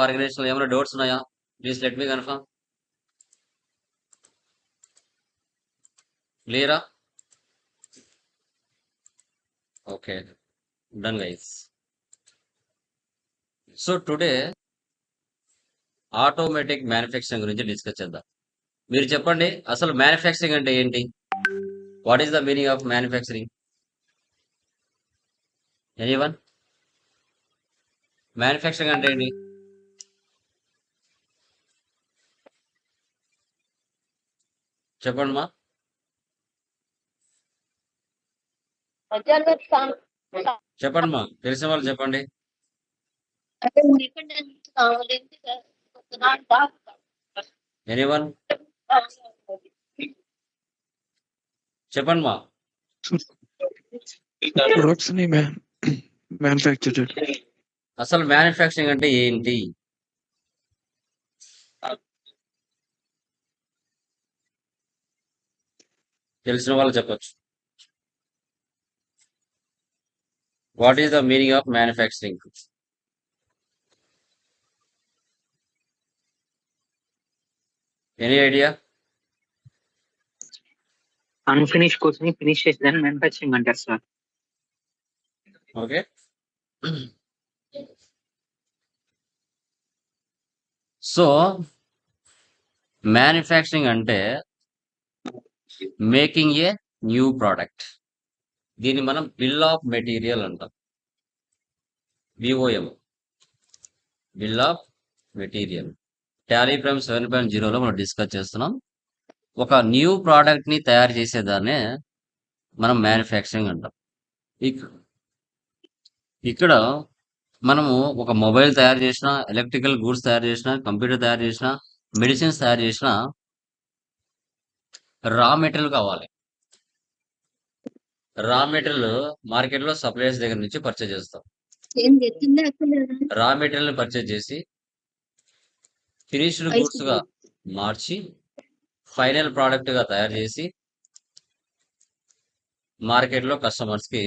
Organisation ఏమైనా doubts ఉన్నాయా? Please let me confirm. క్లియరా? Okay, done guys. So today automatic manufacturing గురించి discuss చేద్దాం. మీరు చెప్పండి, అసలు మ్యానుఫ్యాక్చరింగ్ అంటే ఏంటి? What is the meaning of manufacturing? Anyone? Manufacturing అంటే ఏంటి? చెప్పండి మా. చెప్పండి మా, తెలిసిన వాళ్ళు చెప్పండి. ఎనీవన్? చెప్పండి మా. ప్రొడక్ట్స్ ని మ్యానుఫ్యాక్చర్. అసలు మ్యానుఫ్యాక్చరింగ్ అంటే ఏంటి? తెలిసిన వాళ్ళు చెప్పొచ్చు. What is the meaning of manufacturing? Any idea? Unfinish course ని ఫినిష్ చేసేదాన్ని మ్యానుఫ్యాక్చరింగ్ అంటారు సార్. ఓకే. సో మ్యానుఫ్యాక్చరింగ్ అంటే మేకింగ్ ఏ న్యూ ప్రోడక్ట్. దీన్ని మనం బిల్ ఆఫ్ మెటీరియల్ అంటాం. BOM, bill of material. Tally Prime 7.0లో మనం డిస్కస్ చేస్తున్నాం. ఒక న్యూ ప్రోడక్ట్ ని తయారు చేసేదాన్నే మనం మ్యానుఫ్యాక్చరింగ్ అంటాం. ఇక్కడ మనము ఒక మొబైల్ తయారు చేసినా, ఎలక్ట్రికల్ గూడ్స్ తయారు చేసినా, కంప్యూటర్ తయారు చేసినా, మెడిసిన్స్ తయారు చేసినా రా మెటీరియల్ కావాలి. రా మెటీరియల్ మార్కెట్లో సప్లయర్స్ దగ్గర నుంచి పర్చేజ్ చేస్తాం. రా మెటీరియల్ పర్చేజ్ చేసి ఫినిష్డ్ గూడ్స్ గా మార్చి ఫైనల్ ప్రోడక్ట్ గా తయారు చేసి మార్కెట్లో కస్టమర్స్ కి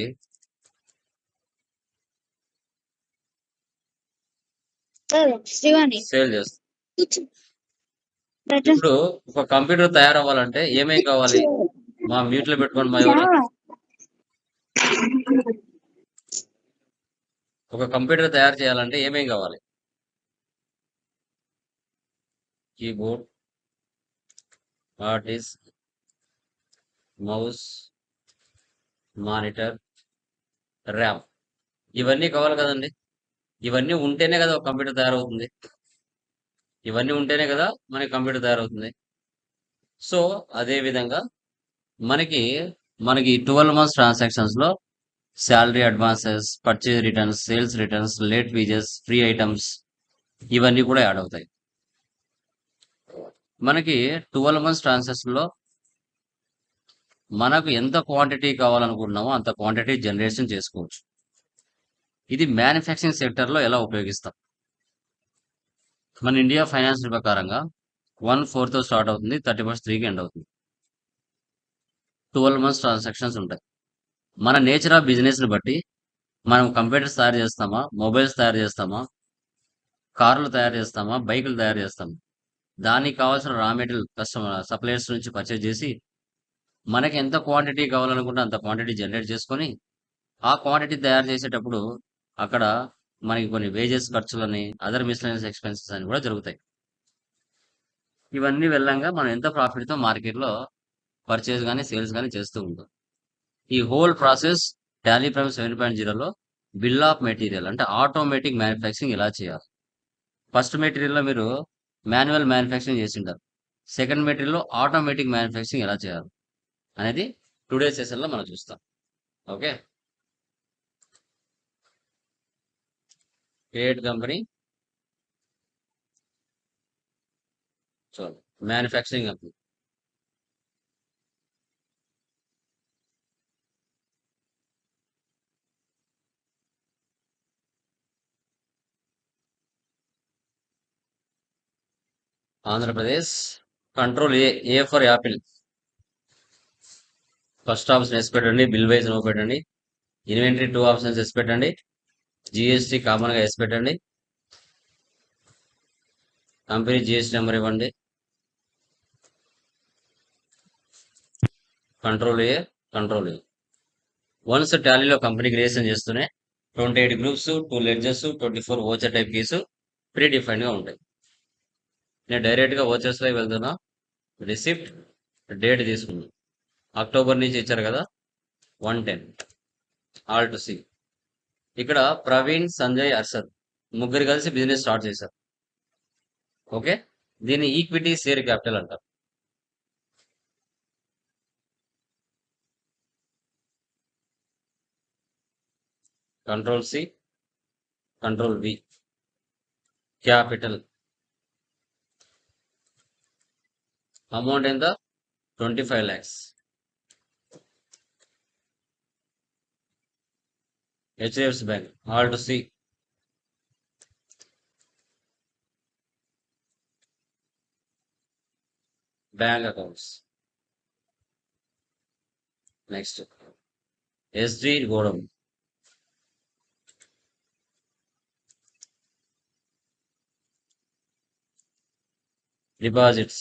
సేల్ చేస్తాం. ఇప్పుడు ఒక కంప్యూటర్ తయారవ్వాలంటే ఏమేం కావాలి? మా మ్యూట్ లో పెట్టుకోండి మా. ఎవరు ఒక కంప్యూటర్ తయారు చేయాలంటే ఏమేం కావాలి? Keyboard, hard disk, mouse, monitor, RAM, ఇవన్నీ కావాలి కదండి. ఇవన్నీ ఉంటేనే కదా ఒక కంప్యూటర్ తయారవుతుంది. ఇవన్నీ ఉంటేనే కదా మనకి కంప్యూటర్ తయారవుతుంది. సో అదే విధంగా మనకి 12 మంత్స్ ట్రాన్సాక్షన్స్ లో salary advances, purchase returns, sales returns, late fees, free items, ఇవన్నీ కూడా యాడ్ అవుతాయి. మనకి 12 మంత్స్ ట్రాన్సాక్షన్ లో మనకు ఎంత క్వాంటిటీ కావాలనుకుంటున్నామో అంత క్వాంటిటీ జనరేషన్ చేసుకోవచ్చు. ఇది మ్యానుఫ్యాక్చరింగ్ సెక్టర్ లో ఎలా ఉపయోగిస్తాం? మన ఇండియా ఫైనాన్స్ ప్రకారంగా 1/4 తో స్టార్ట్ అవుతుంది, 31st 3కి ఎండ్ అవుతుంది. 12 మంత్స్ ట్రాన్సాక్షన్స్ ఉంటాయి. మన నేచర్ ఆఫ్ బిజినెస్ ని బట్టి మనం కంప్యూటర్స్ తయారు చేస్తామా, మొబైల్స్ తయారు చేస్తామా, కార్లు తయారు చేస్తామా, బైకులు తయారు చేస్తామా, దానికి కావాల్సిన రా మెటీరియల్ కస్టమర్ సప్లయర్స్ నుంచి పర్చేజ్ చేసి మనకి ఎంత క్వాంటిటీ కావాలనుకుంటే అంత క్వాంటిటీ జనరేట్ చేసుకొని ఆ క్వాంటిటీ తయారు చేసేటప్పుడు అక్కడ మనకి కొన్ని వేజెస్ ఖర్చులని, అదర్ మిస్లెనియస్ ఎక్స్పెన్సెస్ అని కూడా జరుగుతాయి. ఇవన్నీ వెళ్ళంగా మనం ఎంత ప్రాఫిట్తో మార్కెట్లో పర్చేజ్ కానీ సేల్స్ కానీ చేస్తూ ఉంటాం. ఈ హోల్ ప్రాసెస్ టాలీ ప్రైమ్ 7.0లో బిల్ ఆఫ్ మెటీరియల్ అంటే ఆటోమేటిక్ మ్యానుఫ్యాక్చరింగ్ ఎలా చేయాలి. ఫస్ట్ మెటీరియల్లో మీరు మాన్యువల్ మ్యానుఫ్యాక్చరింగ్ చేసింటారు. సెకండ్ మెటీరియల్లో ఆటోమేటిక్ మ్యానుఫ్యాక్చరింగ్ ఎలా చేయాలి అనేది టుడే సెషన్లో మనం చూస్తాం. Okay, create company, so manufacturing company. Andhra Pradesh. Control A for Apple. First option yes పెట్టండి, బిల్ వైజ్ నో పెట్టండి, ఇన్వెంటరీ 2 ఆప్షన్స్ ఎస్ పెట్టండి, జిఎస్టీ కామన్ గా ఎస్ పెట్టండి, కంపెనీ జిఎస్టీ నెంబర్ ఇవ్వండి. Control A, control A. Once టాలీలో company creation చేస్తూనే 28 groups, 2 ledgers, 24 voucher type keys predefined గా ఉంటాయి. నేను డైరెక్ట్ గా ఓచర్స్ లో వెళ్తున్నా. రిసిప్ట్ డేట్ తీసుకున్నాను. అక్టోబర్ నుంచి ఇచ్చారు కదా, 110. Alt C. ఇక్కడ ప్రవీణ్, సంజయ్, అర్షద్ ముగ్గురు కలిసి బిజినెస్ స్టార్ట్ చేశారు. ఓకే, దీన్ని ఈక్విటీ షేర్ క్యాపిటల్ అంటారు. Control C, control V. Capital amount ఎంత? 25 lakhs. HDFC bank. Alt C. Bank accounts. Next SD godown. Deposits.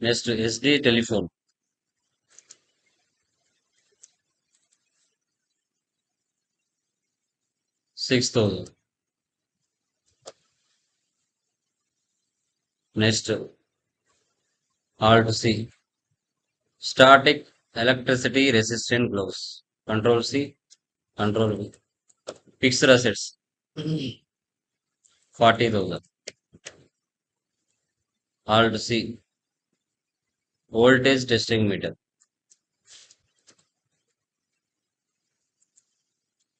Next SD telephone. $6,000. Next alt C. Static electricity resistant gloves. Control C, control V. Fixed assets 40,000. Alt C. Voltage testing meter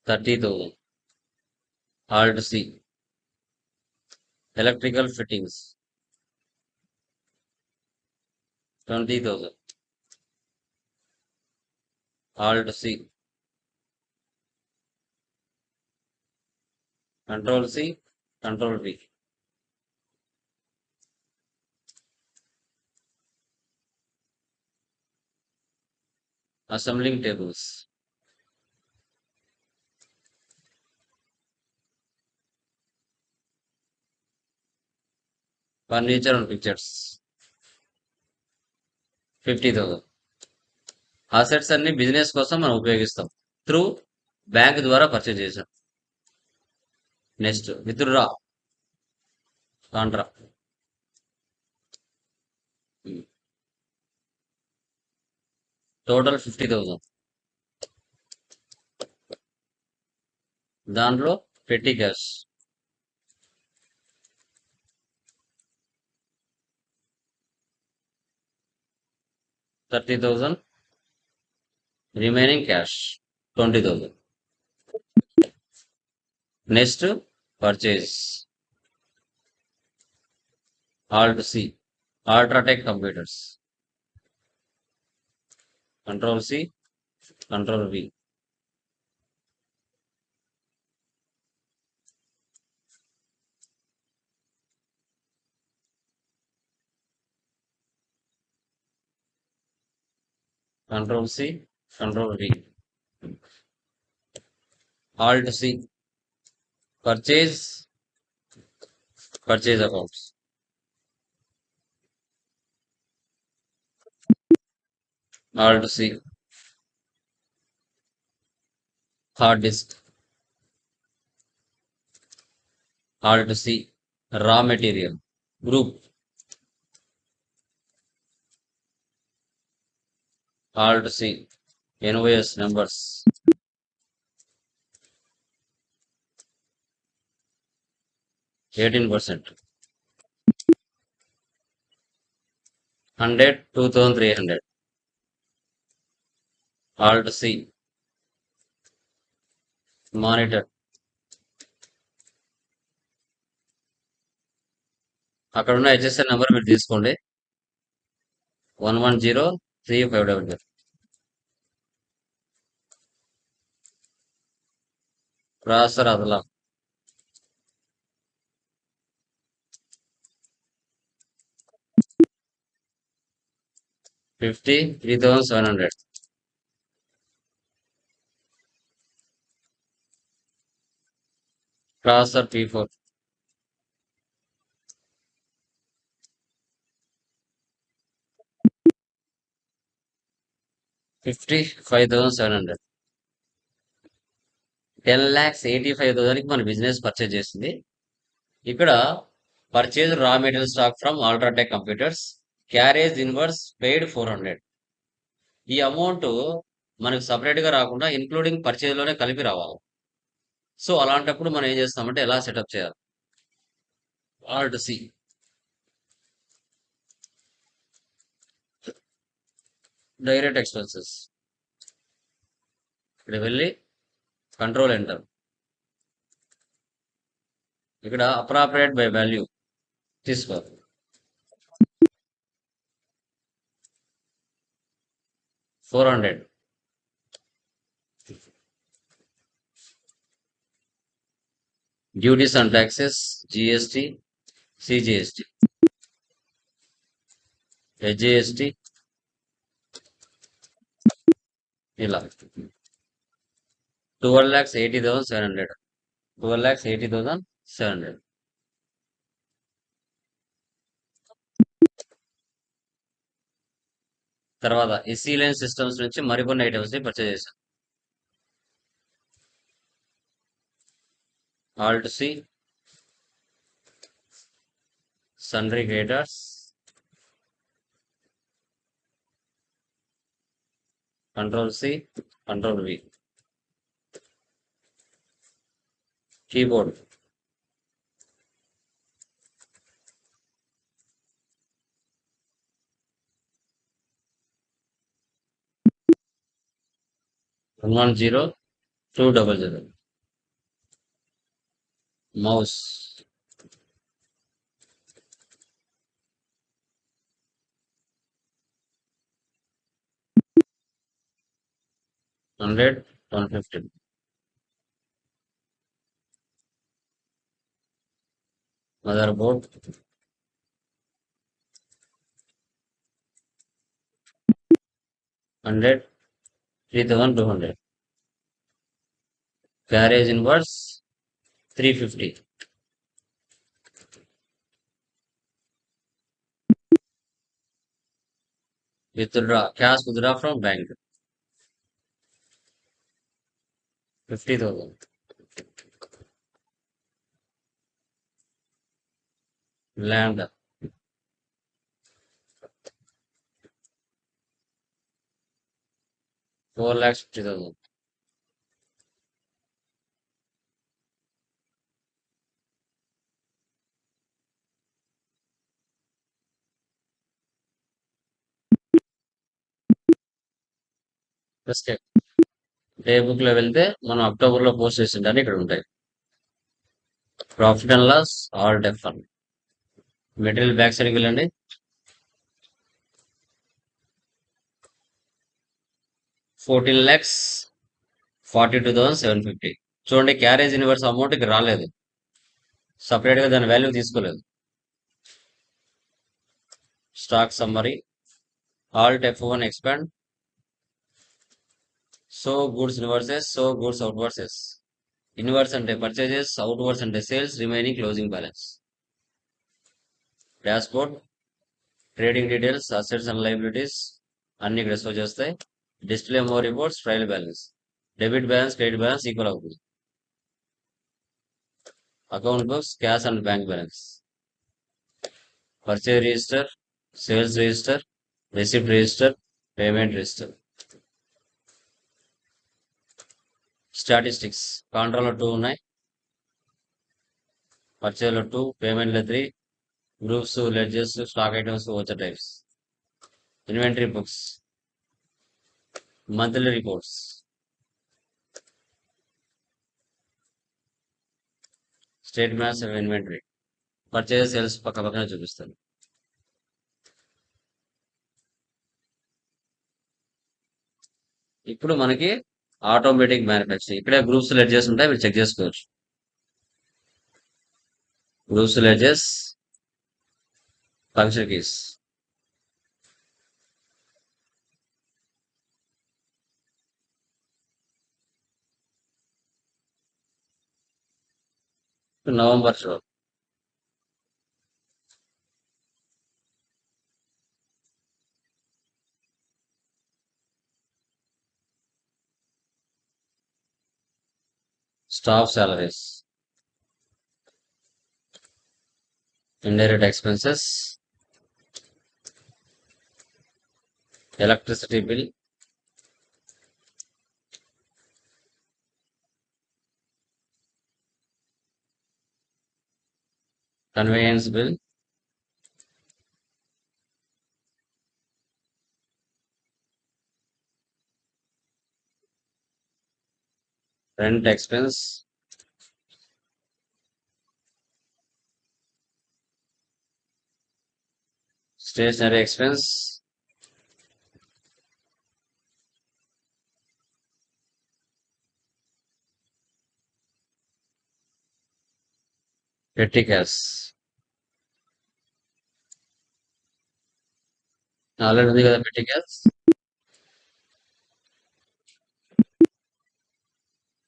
30,000. Alt C. Electrical fittings 20,000. Alt C. Control C, control V. Assembling tables. Furniture and pictures 50,000. Assets అన్ని business కోసం మనం ఉపయోగిస్తాం. Through bank ద్వారా purchase చేసాం. Next withdraw contra. Total 50,000. దాంట్లో petty cash 30,000. Remaining cash 20,000. Next purchase. Alt C. UltraTech computers. Control C, control V. Control C, control V. Alt C. Purchase, purchase accounts. Alt C. Hard disk. Alt C. Raw material group. Alt C. Invoice numbers. $18. 100, 2,300. Alt C. Monitor. అక్కడ ఉన్న HSN number మీరు తీసుకోండి. 1103500. Processor అదలా 3,700. Processor P4 55,700 10,85,000కి మన business purchase చేసింది. ఇక్కడ purchase raw material stock from UltraTech computers, carriage inverse paid 400. ఈ amount మనకు సపరేట్ గా రాకుండా ఇన్క్లూడింగ్ పర్చేజ్ లోనే కలిపి రావాలి. సో అలాంటప్పుడు మనం ఏం చేస్తామంటే ఎలా సెటప్ చేయాలి? ఆల్ట్ సి, డైరెక్ట్ ఎక్స్పెన్సెస్, ఇక్కడ వెళ్ళి కంట్రోల్ ఎంటర్. ఇక్కడ అప్రాప్రియేట్ బై వాల్యూ తీసుకోవాలి. $400. Duties and taxes, GST, CGST, HGST, ఇలా 12,80,700. 12,80,700. తర్వాత ఎస్సీ లైన్ సిస్టమ్స్ నుంచి మరికొన్ని ఐటమ్స్ ని పర్చేజ్ చేశాం. Alt C, sundry creditors, control C, control V, keyboard, one 200. Mouse, $100, $150. Motherboard, $100, 3,200. Carriage inwards 350. Withdraw, cash withdraw from bank 50,000. Land, $4,50,000. Escape. Day book లో వెళ్తే మనం October లో పోస్ట్ చేసిందని ఇక్కడ ఉంటాయి. ప్రాఫిట్ అండ్ లాస్, ఆల్ డెఫన్. Material back సైడ్కి వెళ్ళండి. $14,42,750. చూడండి, క్యారేజ్ ఇన్వర్స్ అమౌంట్ కి రాలేదు, సపరేట్ గా దాని వాల్యూ తీసుకోలేదు. Stock summary, alt F1 expand. So goods inwards, so goods outwards. Inwards అంటే పర్చేజెస్, అవుట్వర్స్ అంటే sales, remaining closing balance. Dashboard, trading details, assets and liabilities అన్ని ఇక్కడ షో చేస్తాయి. Display more reports, trial balance, debit balance, credit balance equal అవుతుంది. Account books, cash and bank balance, purchase register, sales register, receipt register, payment register. Statistics, control 2 ఉన్నాయి, purchase 2, payment 3, groups, ledgers, stock items, voucher types. Inventory books, monthly reports, statements of inventory, purchase sales పక్క పక్కన చూపిస్తాను. ఇప్పుడు మనకి automatic manufacturing, ఇక్కడే groups ledgers ఉంటాయి, మీరు check చేసుకోవచ్చు. Groups ledgers, function keys. November show. Staff salaries, indirect expenses, electricity bill, conveyance bill, rent expense, stationery expense, petty cash. Already ఉంది కదా petty cash.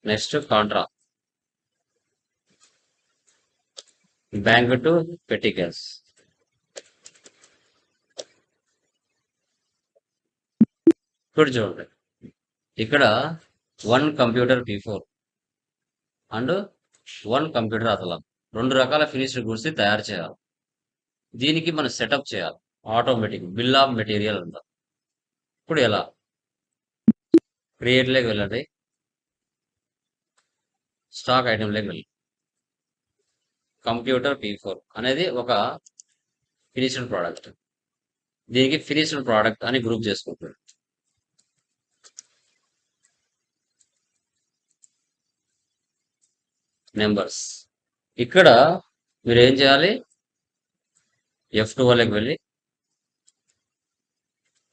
Next contra, bank to petty cash. ఇప్పుడు చూడండి, ఇక్కడ 1 computer P4 and 1 computer అతలం, 2 రకాల finished goods తయారు చేయాలి. దీనికి మనం సెటప్ చేయాలి. ఆటోమేటిక్ బిల్ ఆఫ్ మెటీరియల్ అంటాం. ఇప్పుడు ఎలా? క్రియేట్ లోకి వెళ్ళండి, స్టాక్ ఐటమ్ లోకి వెళ్ళండి. కంప్యూటర్ P4 అనేది ఒక ఫినిష్డ్ ప్రోడక్ట్. దీనికి ఫినిష్డ్ ప్రోడక్ట్ అని గ్రూప్ చేసుకుంటారు. నెంబర్స్, ఇక్కడ మీరు ఏం చేయాలి? F12 వెళ్ళి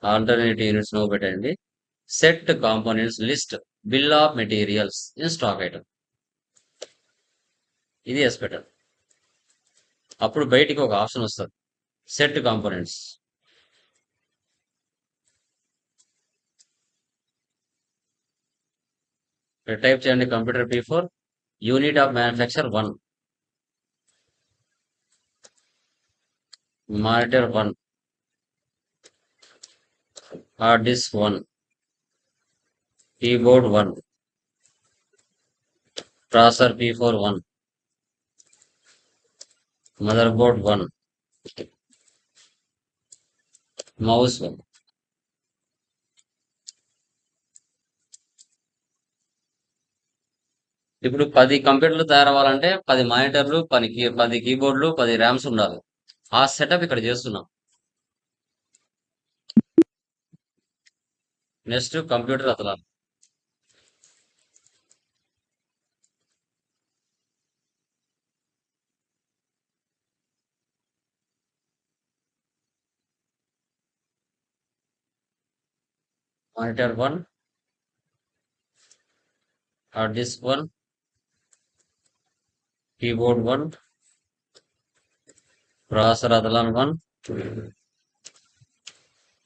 ఆల్టర్నేట్ యూనిట్స్ నో పెట్టండి. Set components list bill of materials in stock item. ఇది ఎస్ పెట్టండి. అప్పుడు బయటికి ఒక ఆప్షన్ వస్తుంది, సెట్ కాంపోనెంట్స్. టైప్ చేయండి computer P4, unit of manufacture 1, monitor 1, hard disk 1, keyboard 1, processor P4 1, motherboard 1, mouse 1. ఇప్పుడు 10 కంప్యూటర్లు తయారవ్వాలంటే 10 మానిటర్లు, 10 కీబోర్డులు, 10 ర్యామ్స్ ఉండాలి. ఆ సెటప్ ఇక్కడ చేస్తున్నాం. నెక్స్ట్ కంప్యూటర్ అతలాలి. Monitor 1, hard disk 1, keyboard 1, processor Athlon 1,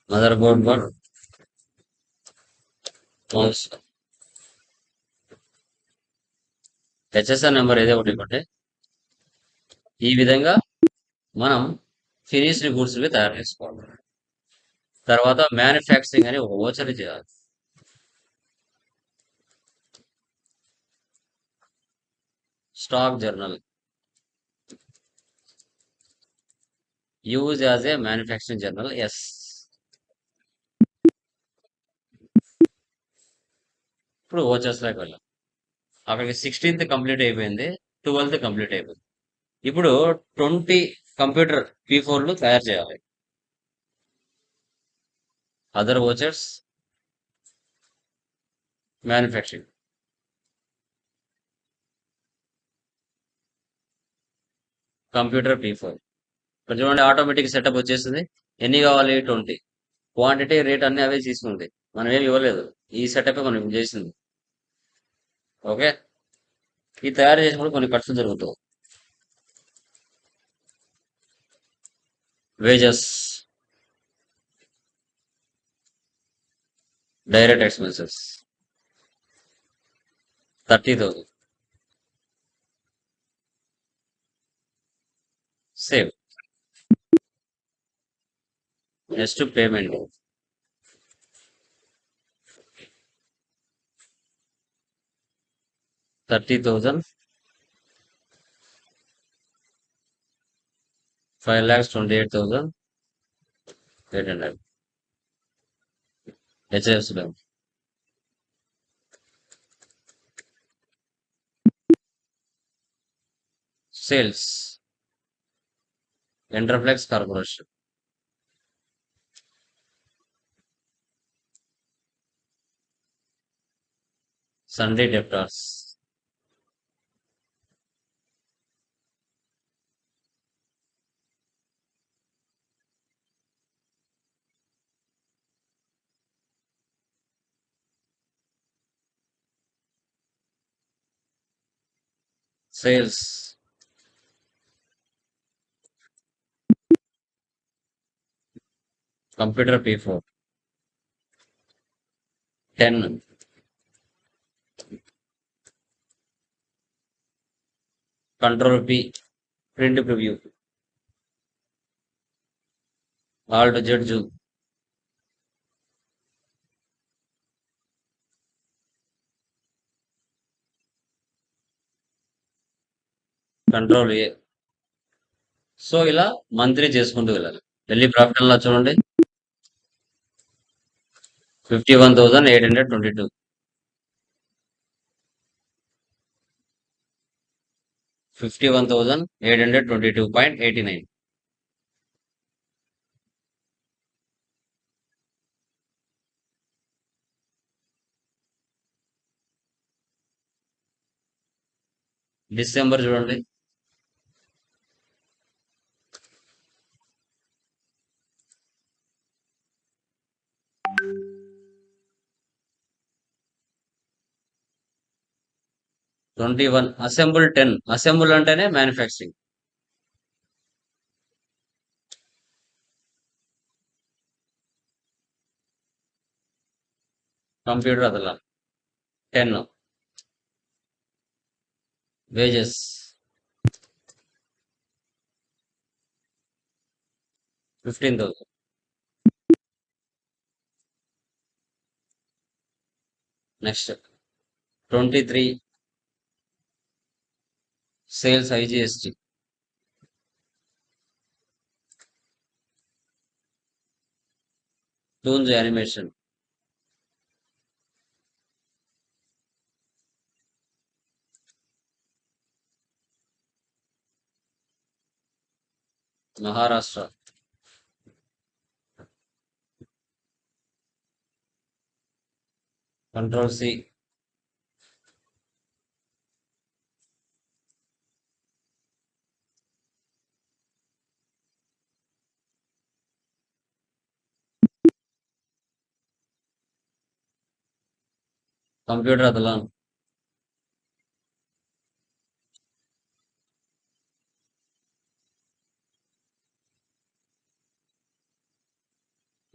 motherboard 1, mouse. HSR number ఏదో ఒకటి ఇవ్వండి. ఈ విధంగా మనం ఫినిష్డ్ గూడ్స్ తయారు చేసుకోవాలి. తర్వాత మ్యానుఫ్యాక్చరింగ్ అని ఒక ఓచర్ చేయాలి. Stock journal use as a manufacturing journal. Yes. ఇప్పుడు ఓచర్స్ లోకి వెళ్ళాం. అక్కడికి 16th కంప్లీట్ అయిపోయింది, 12th కంప్లీట్ అయిపోయింది. ఇప్పుడు 20 కంప్యూటర్ P4లు తయారు చేయాలి. Other vouchers, manufacturing, computer P4. ఇక్కడ చూడండి, ఆటోమేటిక్ సెటప్ వచ్చేసింది. ఎన్ని కావాలి? 20. క్వాంటిటీ, రేట్ అన్ని అవే తీసుకుంది, మనం ఏమి ఇవ్వలేదు. ఈ సెటప్ మనం ఇప్పుడు చేసింది. ఓకే, ఈ తయారు చేసినప్పుడు కొన్ని ఖర్చులు జరుగుతాయి. Wages, direct expenses 30,000. Save. Next to payment. $30,000. 5,28,800. HDFC Bank. Sales. Enterplex Corporation. Sunday debtors. Sales. Computer P4. 10. Control P. Print preview. Alt Z zoom. Control A. So ఇలా మంత్లీ చేసుకుంటూ వెళ్ళాలి. ఢిల్లీ ప్రాఫిట్ అలా చూడండి 51,822. 51,822.89. డిసెంబర్ చూడండి $21. అసెంబుల్ 10. అసెంబుల్ అంటేనే manufacturing. Computer అదలా 10. Wages 15,000. Next 23. Sales IGST. Toons animation. Maharashtra. Control C. Computer అదలా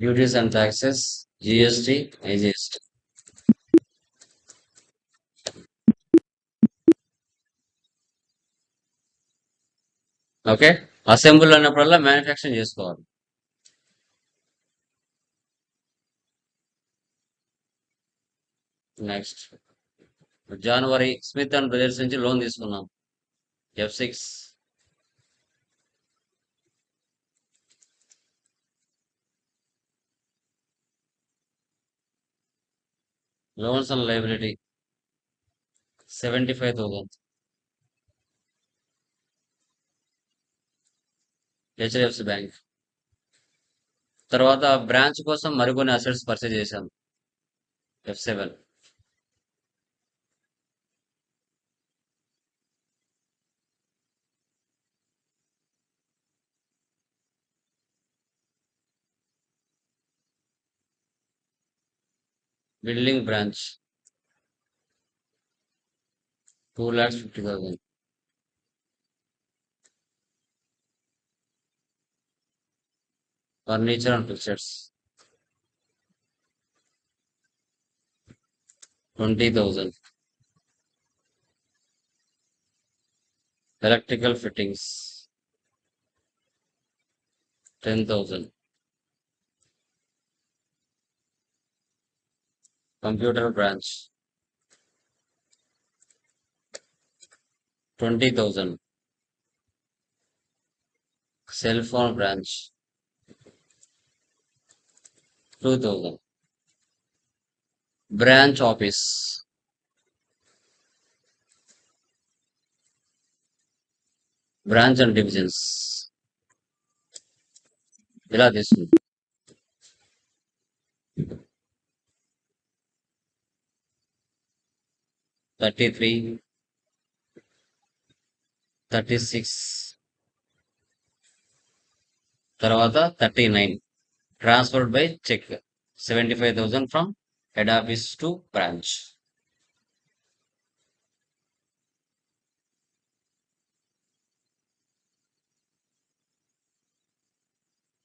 duties and taxes GST IGST. Okay assemble అన్నప్పుడల్లా మ్యానుఫ్యాక్చరింగ్ చేసుకోవాలి. నెక్స్ట్ జనవరి స్మిత్ అండ్ బ్రదర్స్ నుంచి లోన్ తీసుకున్నాం F6. Loans and liability 75,000. HDFC bank. తర్వాత branch కోసం మరికొన్ని అసెట్స్ పర్చేజ్ చేశాం F7. Building branch 2,50,000. Furniture and pictures 20,000. Electrical fittings 10,000. Computer branch 20,000. Cell phone branch 2,000. Branch office branch and divisions ఇలా తీసుకుంది. 33, 36 తర్వాత 39 transferred by check 75,000 from head office to branch.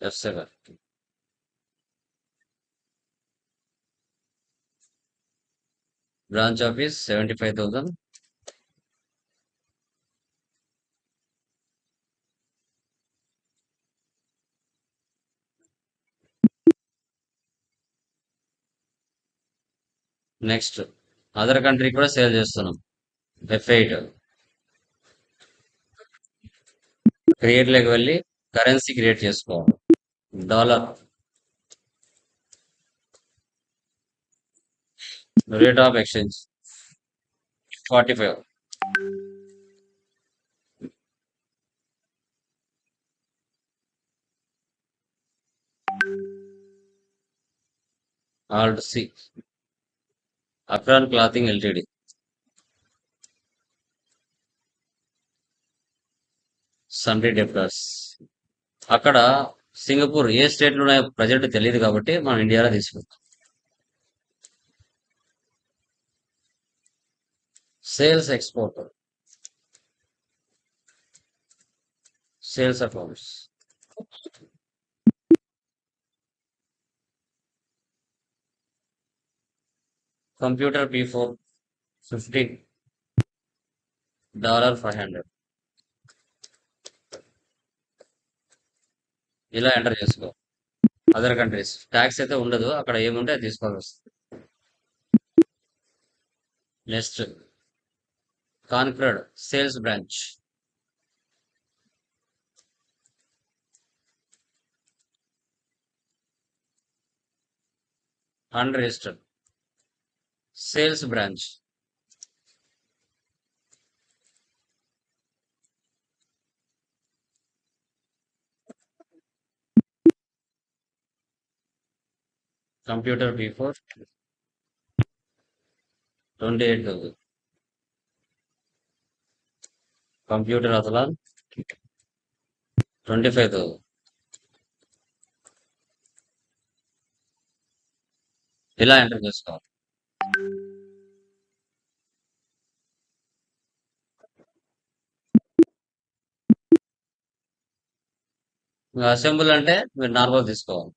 F7. Branch office 75,000. Next other country కూడా sale చేస్తున్నాం. F8 create లోకి వెళ్ళి currency create చేసుకోవాలి. Dollar rate of exchange 45. Alt C. Akron clothing LTD. Sundry debtors. అక్కడ Singapore ఏ state లో present తెలియదు కాబట్టి మనం ఇండియాలో తీసుకుంటాం. Sales export sales accounts computer P4 15 $500 ఇలా ఎంటర్ చేసుకో. అదర్ కంట్రీస్ ట్యాక్స్ అయితే ఉండదు, అక్కడ ఏముంటే అది తీసుకోవాల్సి వస్తుంది. నెక్స్ట్ కాన్క్రడ్ sales branch unregistered sales branch computer P4 28,000. Computer Athlon 25,000. ఇలా ఎంటర్ చేసుకోవాలి. అసెంబుల్ అంటే మీరు నార్మల్ తీసుకోవాలి.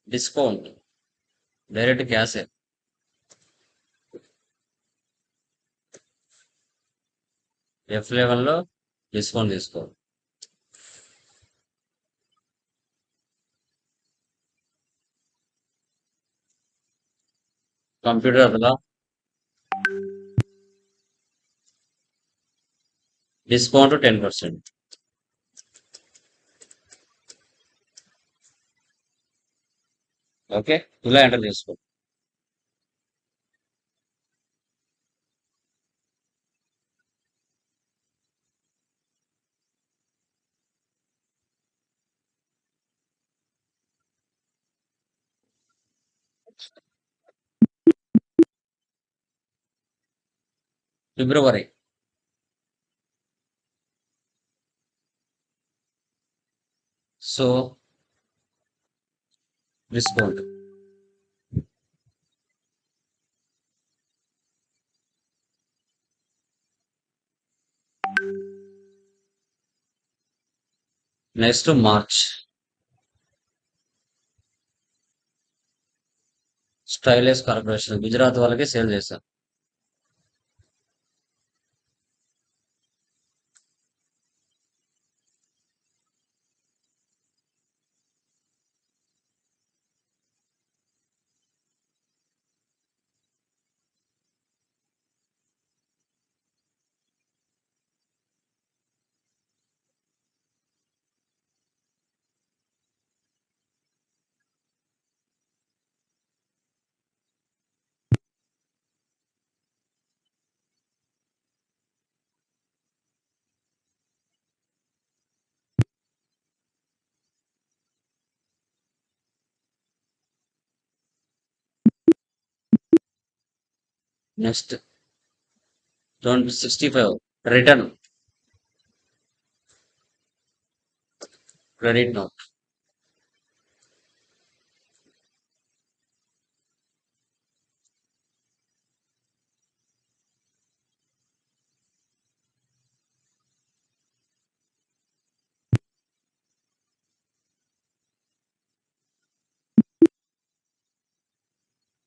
Discount direct క్యాషే. F11 లో డిస్కౌంట్ తీసుకోవాలి. కంప్యూటర్ అతలా డిస్కౌంట్ 10%. ఓకే, ఇలా ఎంటర్ చేసుకో. ఫిబ్రవరి so discount next March stylish corporation Gujarat వాళ్ళకి సేల్ చేశాం. Next 65 return credit note.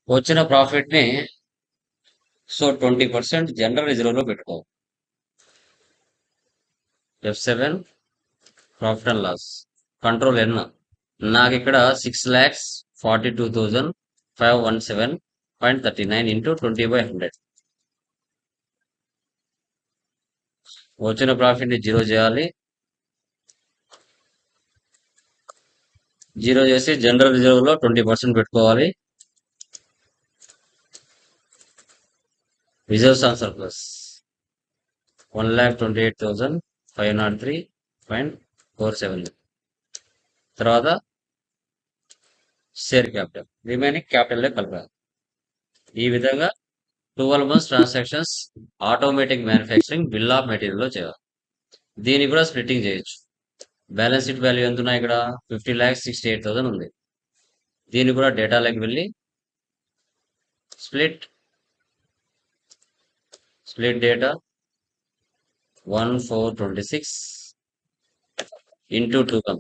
వచ్చిన ప్రాఫిట్ ని 20% జనరల్ రిజర్వ్ లో పెట్టుకో. F7 profit and loss control N. నాకు ఇక్కడ 6,42,517.39 ఇంటూ 20/100. వచ్చిన ప్రాఫిట్ ని 0 చేయాలి. 0 చేసి జనరల్ రిజర్వ్ లో 20% పెట్టుకోవాలి. Reserves on surplus 1,28,503.47. తర్వాత షేర్ క్యాపిటల్ రిమైనింగ్ క్యాపిటల్ కలపాలి. ఈ విధంగా 12 months transactions automatic manufacturing bill of material లో చేయాలి. దీన్ని కూడా స్ప్లిట్టింగ్ చేయొచ్చు. బ్యాలెన్స్ షీట్ వాల్యూ ఎంత ఉన్నాయి ఇక్కడ 50,68,000 ఉంది. దీన్ని కూడా డేటాలోకి వెళ్ళి స్ప్లిట్ డేటా 1,426 ఇంటూ 2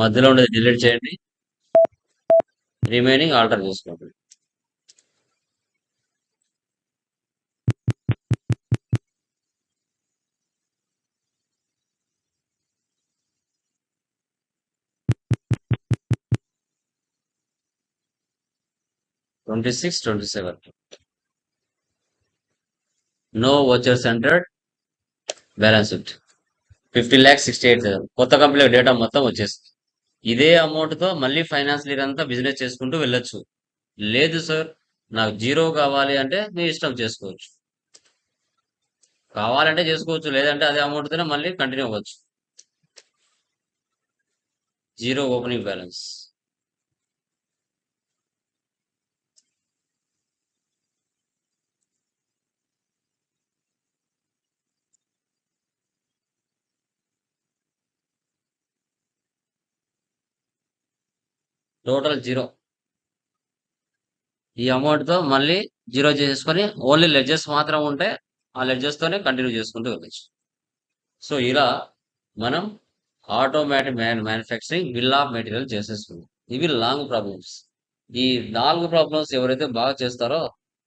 మధ్యలో ఉండేది డిలీట్ చేయండి. రిమైనింగ్ ఆల్టర్ చేసుకోండి. $26, $27. No vouchers entered. Balance sheet 50,68,000. కొత్త కంపెనీ డేటా మొత్తం వచ్చేస్తుంది. ఇదే అమౌంట్ తో మళ్ళీ ఫైనాన్స్ ఇయర్ అంతా బిజినెస్ చేసుకుంటూ వెళ్ళొచ్చు. లేదు సార్ నాకు 0 కావాలి అంటే మీ ఇష్టం చేసుకోవచ్చు. కావాలంటే చేసుకోవచ్చు, లేదంటే అదే అమౌంట్ తోనే మళ్ళీ కంటిన్యూ అవ్వచ్చు. 0 ఓపెనింగ్ బ్యాలెన్స్. టోటల్ 0. ఈ అమౌంట్ తో మళ్ళీ 0 చేసుకొని ఓన్లీ లెడ్జెస్ మాత్రం ఉంటే ఆ లెడ్జెస్ తోనే కంటిన్యూ చేసుకుంటూ వెళ్ళచ్చు. సో ఇలా మనం automatic manufacturing bill of material చేసేసుకుందాం. ఇవి లాంగ్ ప్రాబ్లమ్స్. ఈ 4 ప్రాబ్లమ్స్ ఎవరైతే బాగా చేస్తారో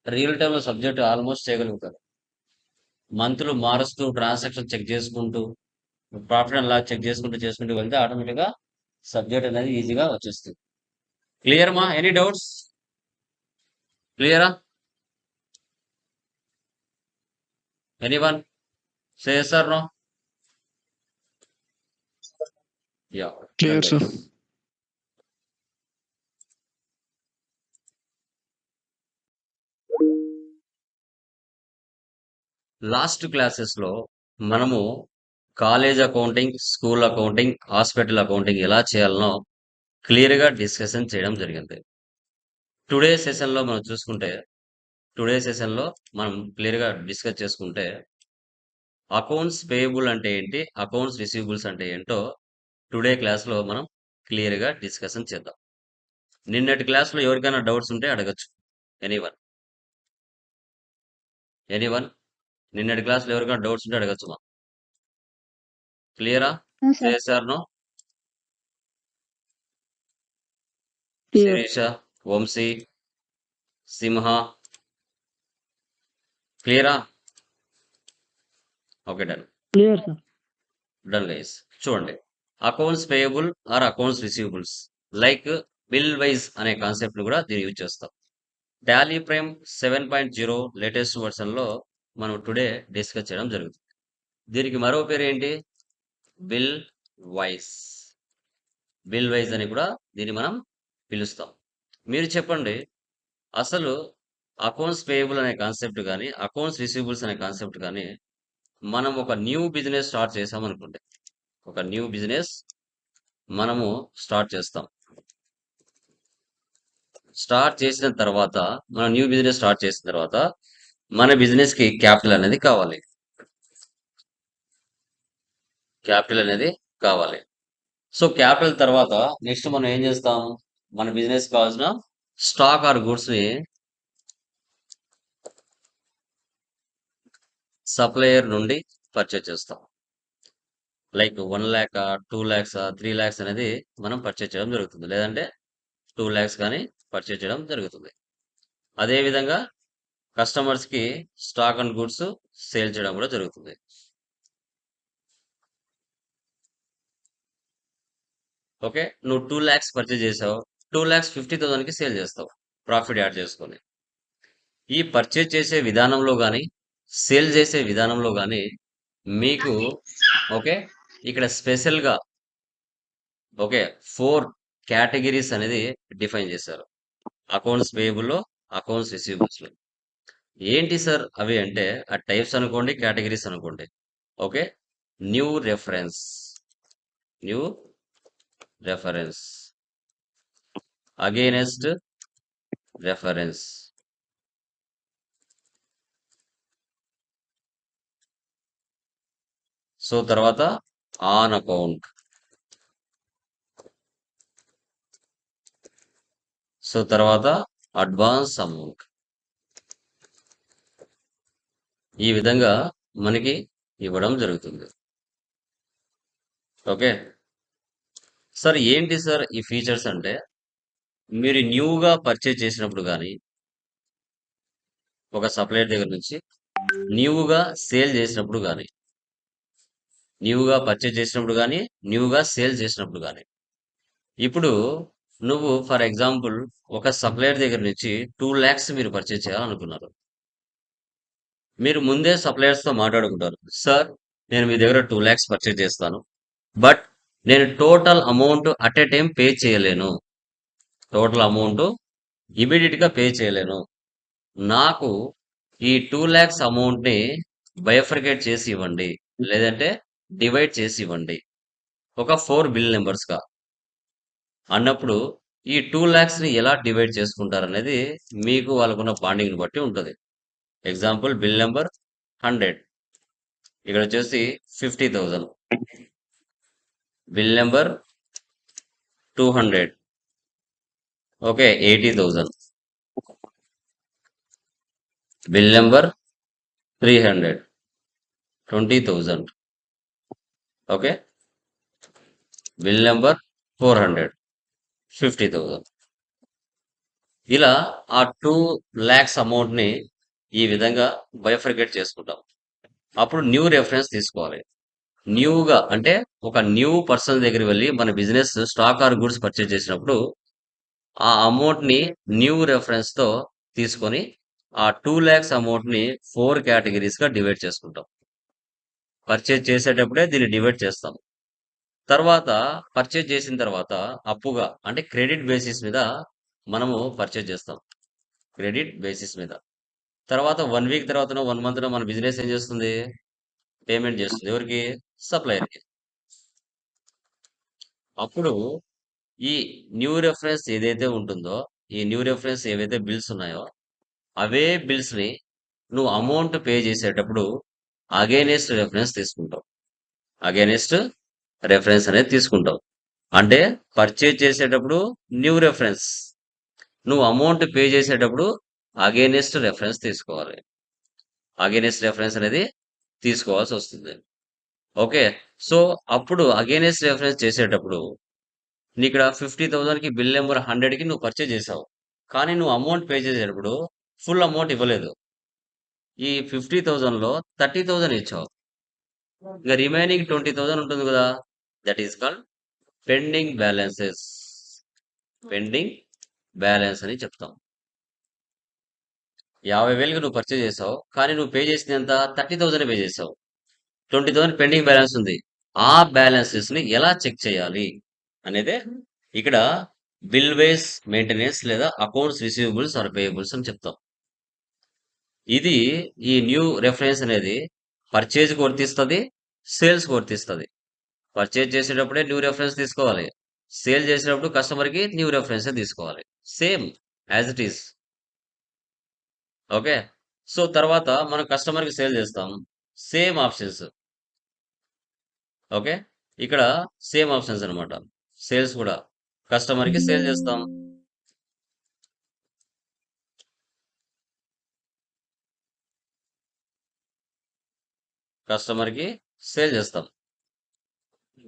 రియల్ టైమ్ లో సబ్జెక్ట్ ఆల్మోస్ట్ చేయగలుగుతారు. మంత్లు మారుస్తూ ట్రాన్సాక్షన్ చెక్ చేసుకుంటూ ప్రాఫిట్ అండ్ లాస్ చెక్ చేసుకుంటూ వెళ్తే ఆటోమేటిక్ గా సబ్జెక్ట్ అనేది ఈజీగా వచ్చేస్తుంది. క్లియర్ మా? Any doubts? క్లియరా? Anyone say yes or no? Yeah. Clear, sir. Last classes లో మనము college accounting, school accounting, hospital accounting ఎలా చేయాలనో క్లియర్ గా డిస్కషన్ చేయడం జరిగింది. టుడే సెషన్ లో మనం చూసుకుంటే మనం క్లియర్ గా డిస్కస్ చేసుకుంటే అకౌంట్స్ పేయబుల్ అంటే ఏంటి, అకౌంట్స్ రిసీవబుల్స్ అంటే ఏంటో టుడే క్లాస్ లో మనం క్లియర్ గా డిస్కషన్ చేద్దాం. నిన్నటి క్లాస్ లో ఎవరికైనా డౌట్స్ ఉంటే అడగచ్చు. ఎనీవన్ నిన్నటి క్లాస్ లో ఎవరికైనా డౌట్స్ ఉంటే అడగచ్చు మా. క్లియరా? Sir no? శిరీష, వంశీ, సింహ, క్లియరా? Okay done. Clear sir. Done guys. చూడండి, accounts payable or accounts receivables like bill wise అనే కాన్సెప్ట్ కూడా దీన్ని యూజ్ చేస్తాం. టాలీ ప్రైమ్ 7.0 లేటెస్ట్ వర్షన్ లో మనం టుడే డిస్కస్ చేయడం జరుగుతుంది. దీనికి మరో పేరు ఏంటి? Bill wise. బిల్ వైజ్ అని కూడా దీన్ని మనం పిలుస్తాం. మీరు చెప్పండి, అసలు అకౌంట్స్ పేయబుల్ అనే కాన్సెప్ట్ కానీ అకౌంట్స్ రిసీవబుల్స్ అనే కాన్సెప్ట్ కానీ మనం ఒక న్యూ బిజినెస్ స్టార్ట్ చేసాం అనుకోండి, ఒక న్యూ బిజినెస్ మనము స్టార్ట్ చేస్తాం. స్టార్ట్ చేసిన తర్వాత మనం న్యూ బిజినెస్ స్టార్ట్ చేసిన తర్వాత మన బిజినెస్ కి క్యాపిటల్ అనేది కావాలి. క్యాపిటల్ అనేది కావాలి. సో క్యాపిటల్ తర్వాత నెక్స్ట్ మనం ఏం చేస్తాం? మన బిజినెస్ కావాల్సిన స్టాక్ ఆర్ గూడ్స్ ని సప్లయర్ నుండి పర్చేజ్ చేస్తాం. లైక్ 1 lakh 2 lakhs 3 lakhs అనేది మనం పర్చేజ్ చేయడం జరుగుతుంది. లేదంటే 2 lakhs కానీ పర్చేజ్ చేయడం జరుగుతుంది. అదే విధంగా కస్టమర్స్ కి స్టాక్ అండ్ గూడ్స్ సేల్ చేయడం కూడా జరుగుతుంది. ఓకే, నువ్వు 2 lakhs పర్చేజ్ చేసావు, 2,50,000 కి సేల్ చేస్తావు ప్రాఫిట్ యాడ్ చేసుకొని. ఈ పర్చేజ్ చేసే విధానంలో గాని సేల్ చేసే విధానంలో గాని మీకు ఓకే ఇక్కడ స్పెషల్ గా ఓకే 4 కేటగిరీస్ అనేది డిఫైన్ చేశారు. అకౌంట్స్ పేయబుల్ లో, అకౌంట్స్ రిసీవబుల్స్ లో. ఏంటి సార్ అవి అంటే ఆ టైప్స్ అనుకోండి, కేటగిరీస్ అనుకోండి. Okay, new reference, new reference, against reference, so తర్వాత ఆన్ అకౌంట్, సో తర్వాత అడ్వాన్స్ అమౌంట్. ఈ విధంగా మనకి ఇవ్వడం జరుగుతుంది. ఓకే సార్, ఏంటి సార్ ఈ ఫీచర్స్ అంటే మీరు న్యూగా పర్చేజ్ చేసినప్పుడు కానీ ఒక సప్లయర్ దగ్గర నుంచి న్యూగా సేల్ చేసినప్పుడు కానీ, న్యూగా పర్చేజ్ చేసినప్పుడు కానీ, న్యూగా సేల్ చేసినప్పుడు కానీ, ఇప్పుడు నువ్వు ఫర్ ఎగ్జాంపుల్ ఒక సప్లయర్ దగ్గర నుంచి 2 lakhs మీరు పర్చేజ్ చేయాలనుకున్నారు. మీరు ముందే సప్లయర్స్ తో మాట్లాడుకుంటారు. సార్, నేను మీ దగ్గర 2 lakhs పర్చేజ్ చేస్తాను, బట్ నేను total amount at a time pay చేయలేను. టోటల్ అమౌంట్ ఇమీడియట్ గా పే చేయలేను. నాకు ఈ 2 lakhs అమౌంట్ ని బైఫర్కేట్ చేసి ఇవ్వండి, లేదంటే డివైడ్ చేసి ఇవ్వండి ఒక 4 బిల్ నెంబర్స్ గా అన్నప్పుడు ఈ 2 lakhs ని ఎలా డివైడ్ చేసుకుంటారు అనేది మీకు వాళ్ళకున్న బాండింగ్ ని బట్టి ఉంటుంది. ఎగ్జాంపుల్ బిల్ నెంబర్ 100, ఇక్కడ వచ్చేసి 50,000. Bill number 200, okay 80,000. Bill number 300, 20,000. Okay, bill number 400, 50,000. ఇలా ఆ 2 lakhs అమౌంట్ ని ఈ విధంగా బైఫర్కేట్ చేసుకుంటాం. అప్పుడు న్యూ రెఫరెన్స్ తీసుకోవాలి. న్యూగా అంటే ఒక న్యూ పర్సన్ దగ్గర వెళ్ళి మన business stock or goods purchase చేసినప్పుడు ఆ అమౌంట్ ని న్యూ రెఫరెన్స్ తో తీసుకొని ఆ 2 lakhs అమౌంట్ ని 4 కేటగిరీస్ గా డివైడ్ చేసుకుంటాం. పర్చేజ్ చేసేటప్పుడే దీన్ని డివైడ్ చేస్తాం. తర్వాత పర్చేజ్ చేసిన తర్వాత అప్పుగా అంటే క్రెడిట్ బేసిస్ మీద మనము పర్చేజ్ చేస్తాం. క్రెడిట్ బేసిస్ మీద. తర్వాత 1 వీక్ తర్వాతనో 1 మంత్‌నో మన బిజినెస్ ఏం చేస్తుంది? పేమెంట్ చేస్తుంది. ఎవరికి? సప్లయర్‌కి. అప్పుడు ఈ న్యూ రెఫరెన్స్ ఏదైతే ఉంటుందో, ఈ న్యూ రెఫరెన్స్ ఏవైతే బిల్స్ ఉన్నాయో, అవే బిల్స్ ని నువ్వు అమౌంట్ పే చేసేటప్పుడు అగైనెస్ట్ రెఫరెన్స్ తీసుకుంటావు. అగైనెస్ట్ రెఫరెన్స్ అనేది తీసుకుంటావు. అంటే పర్చేజ్ చేసేటప్పుడు న్యూ రెఫరెన్స్, నువ్వు అమౌంట్ పే చేసేటప్పుడు అగైనెస్ట్ రెఫరెన్స్ తీసుకోవాలి. అగైనెస్ట్ రెఫరెన్స్ అనేది తీసుకోవాల్సి వస్తుంది. ఓకే, సో అప్పుడు అగైనెస్ట్ రెఫరెన్స్ చేసేటప్పుడు ఇక్కడ 50,000కి బిల్ నెంబర్ 100కి నువ్వు పర్చేజ్ చేసావు. కానీ నువ్వు అమౌంట్ పే చేసేటప్పుడు ఫుల్ అమౌంట్ ఇవ్వలేదు. ఈ 50,000లో 30,000 ఇచ్చావు. ఇక రిమైనింగ్ 20,000 ఉంటుంది కదా, that is called pending balances. Pending balance అని చెప్తాం. 50,000కి నువ్వు పర్చేజ్ చేసావు, కానీ నువ్వు పే చేసింది ఎంత? 30,000 పే చేసావు. 20,000 పెండింగ్ బ్యాలెన్స్ ఉంది. ఆ బ్యాలెన్సెస్ ని ఎలా చెక్ చేయాలి అనేదే ఇక్కడ బిల్ వేస్ మెయింటెనెన్స్ లేదా అకౌంట్స్ రిసీవబుల్స్ ఆర్ పేయబుల్స్ అని చెప్తాం. ఇది ఈ న్యూ రెఫరెన్స్ అనేది పర్చేజ్ కు వర్తిస్తుంది, సేల్స్ కు వర్తిస్తుంది. పర్చేజ్ చేసేటప్పుడే న్యూ రెఫరెన్స్ తీసుకోవాలి. సేల్ చేసేటప్పుడు కస్టమర్‌కి న్యూ రెఫరెన్సే తీసుకోవాలి. Same as it is. Okay. So, తర్వాత మనం కస్టమర్‌కి సేల్ చేస్తాం. Same options. ఓకే. ఇక్కడ సేమ్ ఆప్షన్స్ అన్నమాట. సేల్స్ కూడా. కస్టమర్‌కి సేల్ చేస్తాం. కస్టమర్‌కి సేల్ చేస్తాం.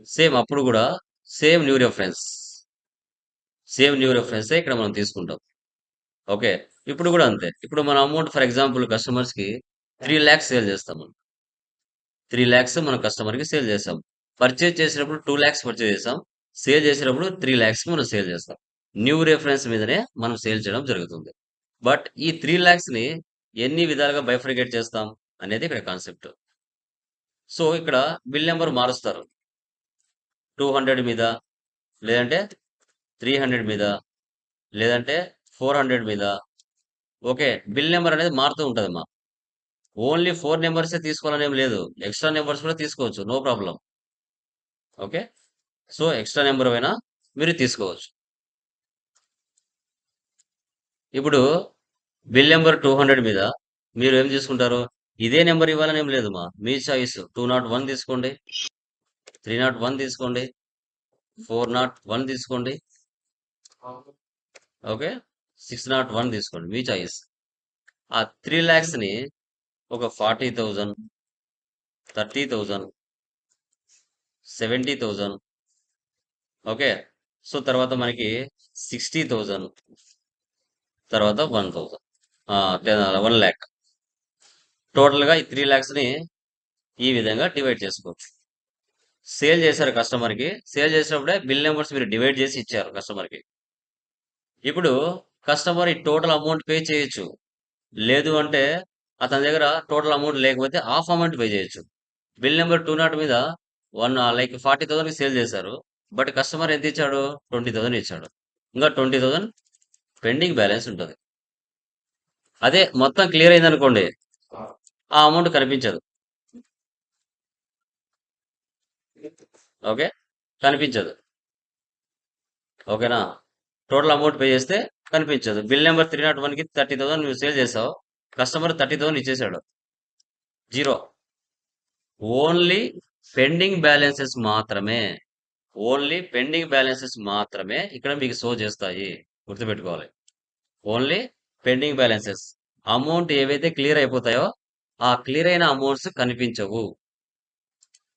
సేమ్ అప్పుడు కూడా same new reference. Same new రెఫరెన్సే ఇక్కడ మనం తీసుకుంటాం. ఓకే. ఇప్పుడు కూడా అంతే. ఇప్పుడు మన అమౌంట్ ఫర్ ఎగ్జాంపుల్ కస్టమర్స్‌కి 3,00,000 సేల్ చేస్తాం మనం. 3,00,000 మనం కస్టమర్‌కి సేల్ చేసాం. పర్చేజ్ చేసేటప్పుడు 2,00,000 పర్చేజ్ చేసాం. సేల్ చేసేటప్పుడు 3,00,000కి మనం సేల్ చేస్తాం. న్యూ రిఫరెన్స్ మీదనే మనం సేల్ చేయడం జరుగుతుంది. బట్ ఈ 3,00,000ని ఎన్ని విధాలుగా బైఫర్కేట్ చేస్తాం అనేది ఇక్కడ కాన్సెప్ట్. సో, ఇక్కడ బిల్ నంబర్ మారుస్తారు. 200 మీద, లేదంటే 300 మీద, లేదంటే 400 మీద. ఓకే. బిల్ నంబర్ అనేది మారుతూ ఉంటదమ్మా. ఓన్లీ 4 నంబర్సే తీసుకోవాలనేం లేదు. ఎక్స్‌ట్రా నంబర్స్ కూడా తీసుకోవచ్చు. No problem. Okay. So, extra number అయినా మీరు తీసుకోవచ్చు. ఇప్పుడు బిల్ నంబర్ 200 మీద మీరు ఏం తీసుకుంటారు? ఇదే నంబర్ ఇవ్వాలని ఏం లేదమ్మా. మీ చాయిస్. 201 తీసుకోండి. 301 తీసుకోండి. 401 తీసుకోండి. ఓకే. 601 తీసుకోండి. మీ చాయిస్. ఆ 3,00,000ని ఒక 40,000, 30,000, 70,000. ఓకే. సో, తర్వాత మనకి 60,000, తర్వాత 1,000. 1,00,000. టోటల్‌గా ఈ 3,00,000ని ఈ విధంగా డివైడ్ చేసుకోవచ్చు. సేల్ చేశారు కస్టమర్‌కి. సేల్ చేసినప్పుడే బిల్ నంబర్స్ మీరు డివైడ్ చేసి ఇచ్చారు కస్టమర్‌కి. ఇప్పుడు కస్టమర్ ఈ టోటల్ అమౌంట్ పే చేయొచ్చు. లేదు అంటే అతని దగ్గర టోటల్ అమౌంట్ లేకపోతే హాఫ్ అమౌంట్ పే చేయొచ్చు. బిల్ నంబర్ 200 మీద 40,000కి సేల్ చేశారు. బట్ కస్టమర్ ఎంత ఇచ్చాడు? 20,000 ఇచ్చాడు. ఇంకా 20,000 పెండింగ్ బ్యాలెన్స్ ఉంటది. అదే మొత్తం క్లియర్ అయిందనుకోండి. ఆ అమౌంట్ కనిపించదు. ఓకే. కనిపించదు. ఓకేనా? టోటల్ అమౌంట్ పే చేస్తే కనిపించదు. బిల్ నంబర్ 301కి 30,000 నువ్వు సేల్ చేసావు. కస్టమర్ 30,000 ఇచ్చేసాడు. జీరో. ఓన్లీ పెండింగ్ బ్యాలెన్సెస్ మాత్రమే. ఓన్లీ పెండింగ్ బ్యాలెన్సెస్ మాత్రమే ఇక్కడ మీకు షో చేస్తాయి. గుర్తుపెట్టుకోవాలి. Only pending balances. అమౌంట్ ఏవైతే క్లియర్ అయిపోతాయో ఆ క్లియర్ అయిన అమౌంట్స్ కనిపించవు.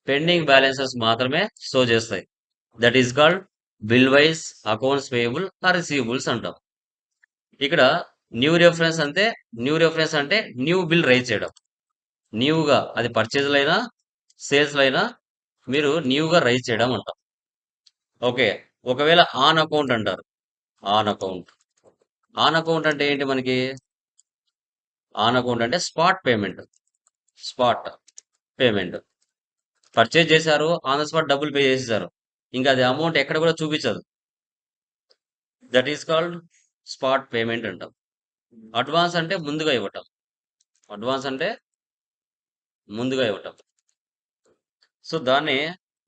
పెండింగ్ బ్యాలెన్సెస్ మాత్రమే షో చేస్తాయి. That is called bill wise accounts payable or receivables అంటాం. ఇక్కడ న్యూ రిఫరెన్స్ అంటే న్యూ బిల్ రైజ్ చేయడం. న్యూగా అది పర్చేజ్‌లో అయినా, సేల్స్‌లో అయినా మీరు న్యూగా రైజ్ చేయడం అంటాం. ఓకే. ఒకవేళ ఆన్ అకౌంట్ అంటారు. On account. ఆన్ అకౌంట్ అంటే ఏంటి మనకి? ఆన్ అకౌంట్ అంటే spot payment. Spot payment. Purchase చేశారు. ఆన్ ద స్పాట్ డబ్బులు పే చేసేసారు. ఇంకా అది అమౌంట్ ఎక్కడ కూడా చూపించదు. That is called spot payment అంటాం. అడ్వాన్స్ అంటే ముందుగా ఇవ్వటం. అడ్వాన్స్ అంటే ముందుగా ఇవ్వటం. సో, దాన్ని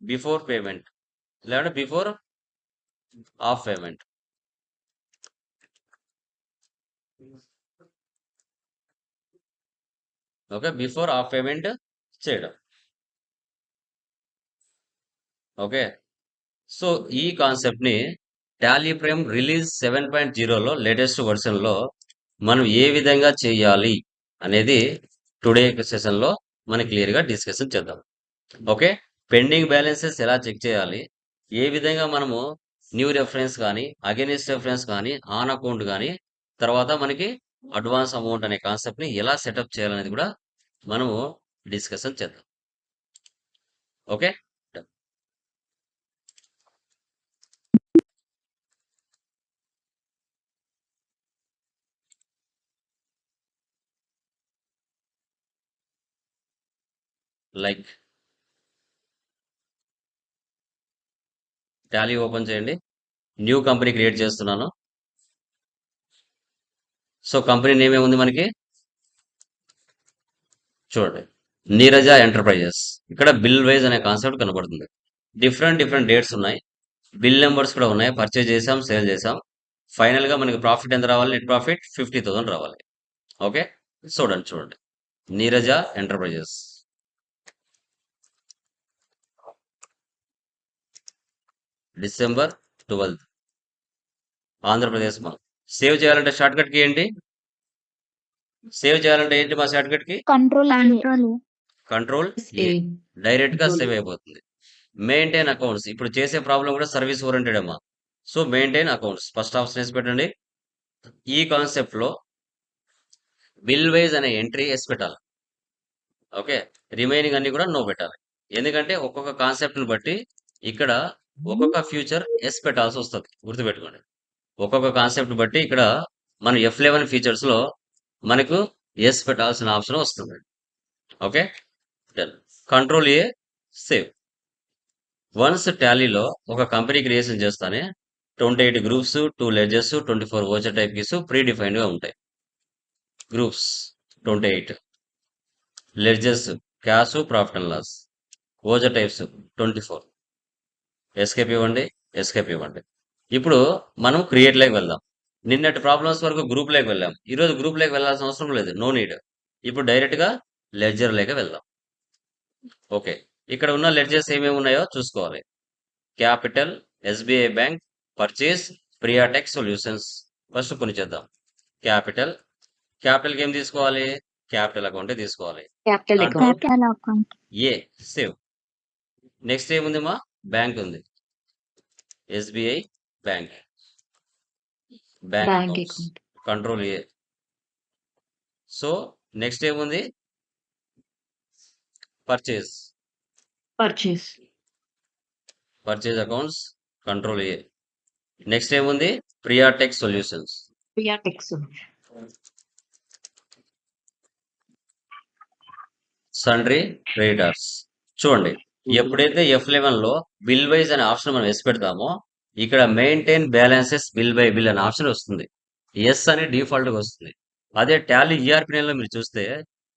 బిఫోర్ పేమెంట్ లేదంటే before of payment. Okay. Before of payment చేయడం. ఓకే. సో, ఈ కాన్సెప్ట్‌ని టాలీ ప్రైమ్ రిలీజ్ 7.0లో లేటెస్ట్ వెర్షన్‌లో మనం ఏ విధంగా చేయాలి అనేది టుడే సెషన్‌లో మనం క్లియర్‌గా డిస్కషన్ చేద్దాం. ఓకే. పెండింగ్ బ్యాలెన్సెస్ ఎలా చెక్ చేయాలి? ఏ విధంగా మనము న్యూ రిఫరెన్స్ గాని, అగైన్స్ట్ రిఫరెన్స్ గాని, ఆన్ అకౌంట్ గాని, తర్వాత మనకి అడ్వాన్స్ అమౌంట్ అనే కాన్సెప్ట్‌ని ఎలా సెటప్ చేయాలనేది కూడా మనము డిస్కషన్ చేద్దాం. Okay. Done. Like Tally open చేయండి. న్యూ కంపెనీ క్రియేట్ చేస్తున్నాను. సో, కంపెనీ నేమ్ ఏముంది మనకి? చూడండి. నీరజ ఎంటర్‌ప్రైజెస్. ఇక్కడ బిల్ వైస్ అనే కాన్సెప్ట్ కనపడుతుంది. డిఫరెంట్ డిఫరెంట్ డేట్స్ ఉన్నాయి. బిల్ నెంబర్స్ కూడా ఉన్నాయి. పర్చేజ్ చేసాం, సేల్ చేసాం. ఫైనల్ గా మనకి ప్రాఫిట్ ఎంత రావాలి? నెట్ ప్రాఫిట్ 50,000 రావాలి. ఓకే, చూడండి. Neeraja enterprises, December 12, Andhra Pradesh. మనం సేవ్ చేయాలంటే షార్ట్ కట్ కి ఏంటి? సేవ్ చేయాలంటే ఏంటి మా షార్ట్ కట్ కి? Control A. డైరెక్ట్ గా సేవ్ అయిపోతుంది. Maintain accounts. ఇప్పుడు చేసే ప్రాబ్లం కూడా సర్వీస్ ఓరియంటెడ్ అమ్మా. So maintain accounts first option వేసి పెట్టండి. ఈ కాన్సెప్ట్ లో బిల్ వైజ్ అనే ఎంట్రీ ఎస్ పెట్టాలి. ఓకే, రిమైనింగ్ అన్ని కూడా నో పెట్టాలి. ఎందుకంటే ఒక్కొక్క కాన్సెప్ట్ ని బట్టి ఇక్కడ ఒక్కొక్క ఫ్యూచర్ ఎస్ పెట్టాల్సి వస్తుంది. గుర్తుపెట్టుకోండి. ఒక్కొక్క కాన్సెప్ట్ బట్టి ఇక్కడ మన F11 ఫీచర్స్ లో మనకు ఎస్ పెట్టాల్సిన ఆప్షన్ వస్తుంది. Okay, done. Control A, save. Once టాలీలో ఒక కంపెనీ క్రియేషన్ చేస్తానే 28 groups, 2 ledgers, 24 voucher type keys predefined గా ఉంటాయి. Groups 28, ledgers cash, profit and loss, voucher types 24. Escape ఇవ్వండి. ఇప్పుడు మనం క్రియేట్ లోకి వెళ్దాం. నిన్నటి ప్రాబ్లమ్స్ వరకు గ్రూప్ లోకి వెళ్ళాం. ఈరోజు గ్రూప్ లోకి వెళ్ళాల్సిన అవసరం లేదు, నో నీడ్. ఇప్పుడు డైరెక్ట్ గా లెడ్జర్ లేక వెళ్దాం. ఓకే, ఇక్కడ ఉన్న లెడ్జర్స్ ఏమేమి ఉన్నాయో చూసుకోవాలి. Capital, SBI bank, purchase, Priyatech solutions. First కొన్ని చేద్దాం. క్యాపిటల్ కి ఏం తీసుకోవాలి? క్యాపిటల్ అకౌంట్ తీసుకోవాలి. Control A, save. నెక్స్ట్ ఏముంది మా? బ్యాంక్ ఉంది. SBI bank accounts, control A. So next ఏముంది? Purchase accounts, control A. Next ఏముంది? ప్రియాటెక్ సొల్యూషన్స్. Sundry creditors. చూడండి, ఎప్పుడైతే F11 లో బిల్ వైజ్ అనే ఆప్షన్ మనం ఎస్ పెడతామో ఇక్కడ maintain balances bill by bill అనే ఆప్షన్ వస్తుంది. ఎస్ అని డిఫాల్ట్ గా వస్తుంది. అదే టాలీ ERP9 లో మీరు చూస్తే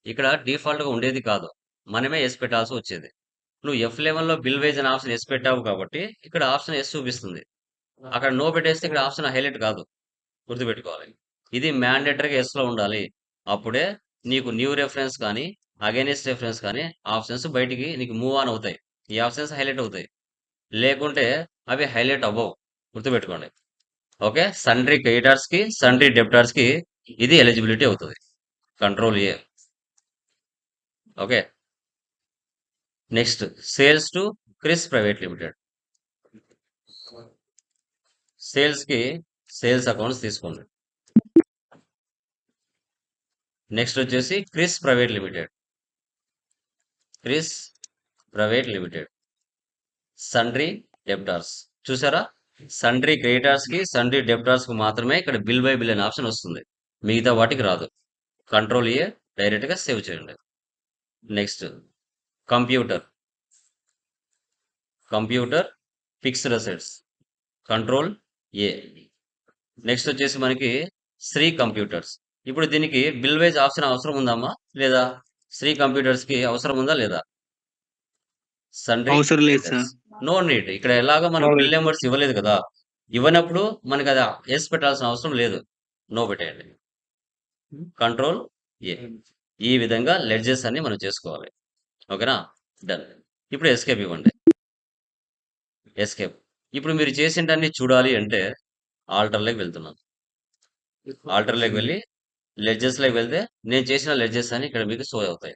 ఇక్కడ డిఫాల్ట్ గా ఉండేది కాదు, మనమే ఎస్ పెట్టాల్సి వచ్చేది. నువ్వు F11 లో బిల్ వైజ్ అనే ఆప్షన్ ఎస్ పెట్టావు కాబట్టి ఇక్కడ ఆప్షన్ ఎస్ చూపిస్తుంది. అక్కడ నో పెట్టేస్తే ఇక్కడ ఆప్షన్ హైలైట్ కాదు. గుర్తుపెట్టుకోవాలి. ఇది మ్యాండేటరీగా ఎస్ లో ఉండాలి. అప్పుడే నీకు న్యూ రెఫరెన్స్ కానీ అగైనెస్ట్ రెఫరెన్స్ కానీ ఆప్షన్స్ బయటికి నీకు మూవ్ ఆన్ అవుతాయి. ఈ ఆప్షన్స్ హైలైట్ అవుతాయి. లేకుంటే అవి హైలైట్ అవ్వవు. గుర్తుపెట్టుకోండి. ఓకే, సండ్రీ క్రెడిటర్స్ కి, సండ్రీ డెబ్టార్స్ కి ఇది ఎలిజిబిలిటీ అవుతుంది. Control A. Okay, next sales to Chris private limited. Sales కి సేల్స్ అకౌంట్స్ తీసుకోండి. నెక్స్ట్ వచ్చేసి క్రిస్ ప్రైవేట్ లిమిటెడ్, సండ్రీ డెబ్టార్స్. చూసారా, సండ్రీ క్రెడిటర్స్ కి, సండ్రీ డెబ్టార్స్ కు మాత్రమే ఇక్కడ బిల్ బై బిల్ అనే ఆప్షన్ వస్తుంది, మిగతా వాటికి రాదు. కంట్రోల్ ఏ, డైరెక్ట్ గా సేవ్ చేయండి. Next computer fixed assets, control A. Next వచ్చేసి మనకి శ్రీ కంప్యూటర్స్. ఇప్పుడు దీనికి బిల్ వైజ్ ఆప్షన్ అవసరం ఉందమ్మా లేదా? శ్రీ కంప్యూటర్స్ కి అవసరం ఉందా లేదా? సండ్రీ అవసరం లేదు సార్. No need. ఇక్కడ ఎలాగో మనం బిల్ నెంబర్స్ ఇవ్వలేదు కదా, ఇవ్వనప్పుడు మనకి అది ఎస్ పెట్టాల్సిన అవసరం లేదు, నో పెట్టేయండి. Control A. ఈ విధంగా లెడ్జెస్ అన్ని మనం చేసుకోవాలి. ఓకేనా, డన్. ఇప్పుడు ఎస్కేప్ ఇవ్వండి. ఇప్పుడు మీరు చేసింటన్ని చూడాలి అంటే ఆల్టర్లోకి వెళ్తున్నాను. ఆల్టర్లోకి వెళ్ళి లెడ్జెస్ లోకి వెళ్తే నేను చేసిన లెడ్జెస్ అని ఇక్కడ మీకు షో అవుతాయి.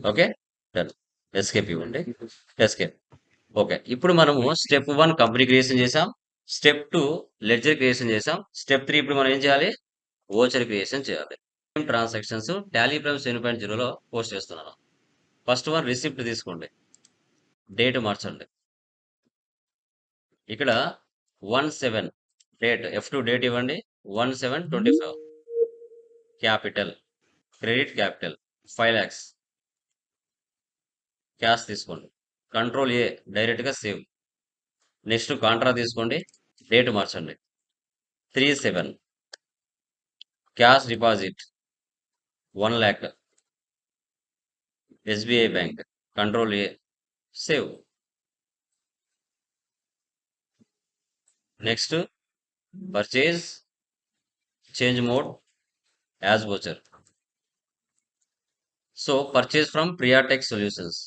Okay, done. ఎస్కేప్ ఇవ్వండి. ఓకే, ఇప్పుడు మనము స్టెప్ 1 కంపెనీ క్రియేషన్ చేసాం, స్టెప్ 2 లెడ్జర్ క్రియేషన్ చేసాం, స్టెప్ 3 ఇప్పుడు మనం ఏం చేయాలి? ఓచర్ క్రియేషన్ చేయాలి. ట్రాన్సాక్షన్స్ టాలీ ప్రైమ్ 7.0లో పోస్ట్ చేస్తున్నాను. ఫస్ట్ వన్ రిసిప్ట్ తీసుకోండి, డేట్ మార్చండి. ఇక్కడ 17 డేట్, F2 డేట్ ఇవ్వండి. 17/25. Capital, credit capital 5 lakhs. Cash తీసుకోండి. కంట్రోల్ ఏ, డైరెక్ట్ గా సేవ్. నెక్స్ట్ కాంట్రా తీసుకోండి, డేట్ మార్చండి. 3/7. Cash deposit 1 lakh. SBI bank, control A, save. Next purchase change mode as voucher. So purchase from Priyatech solutions.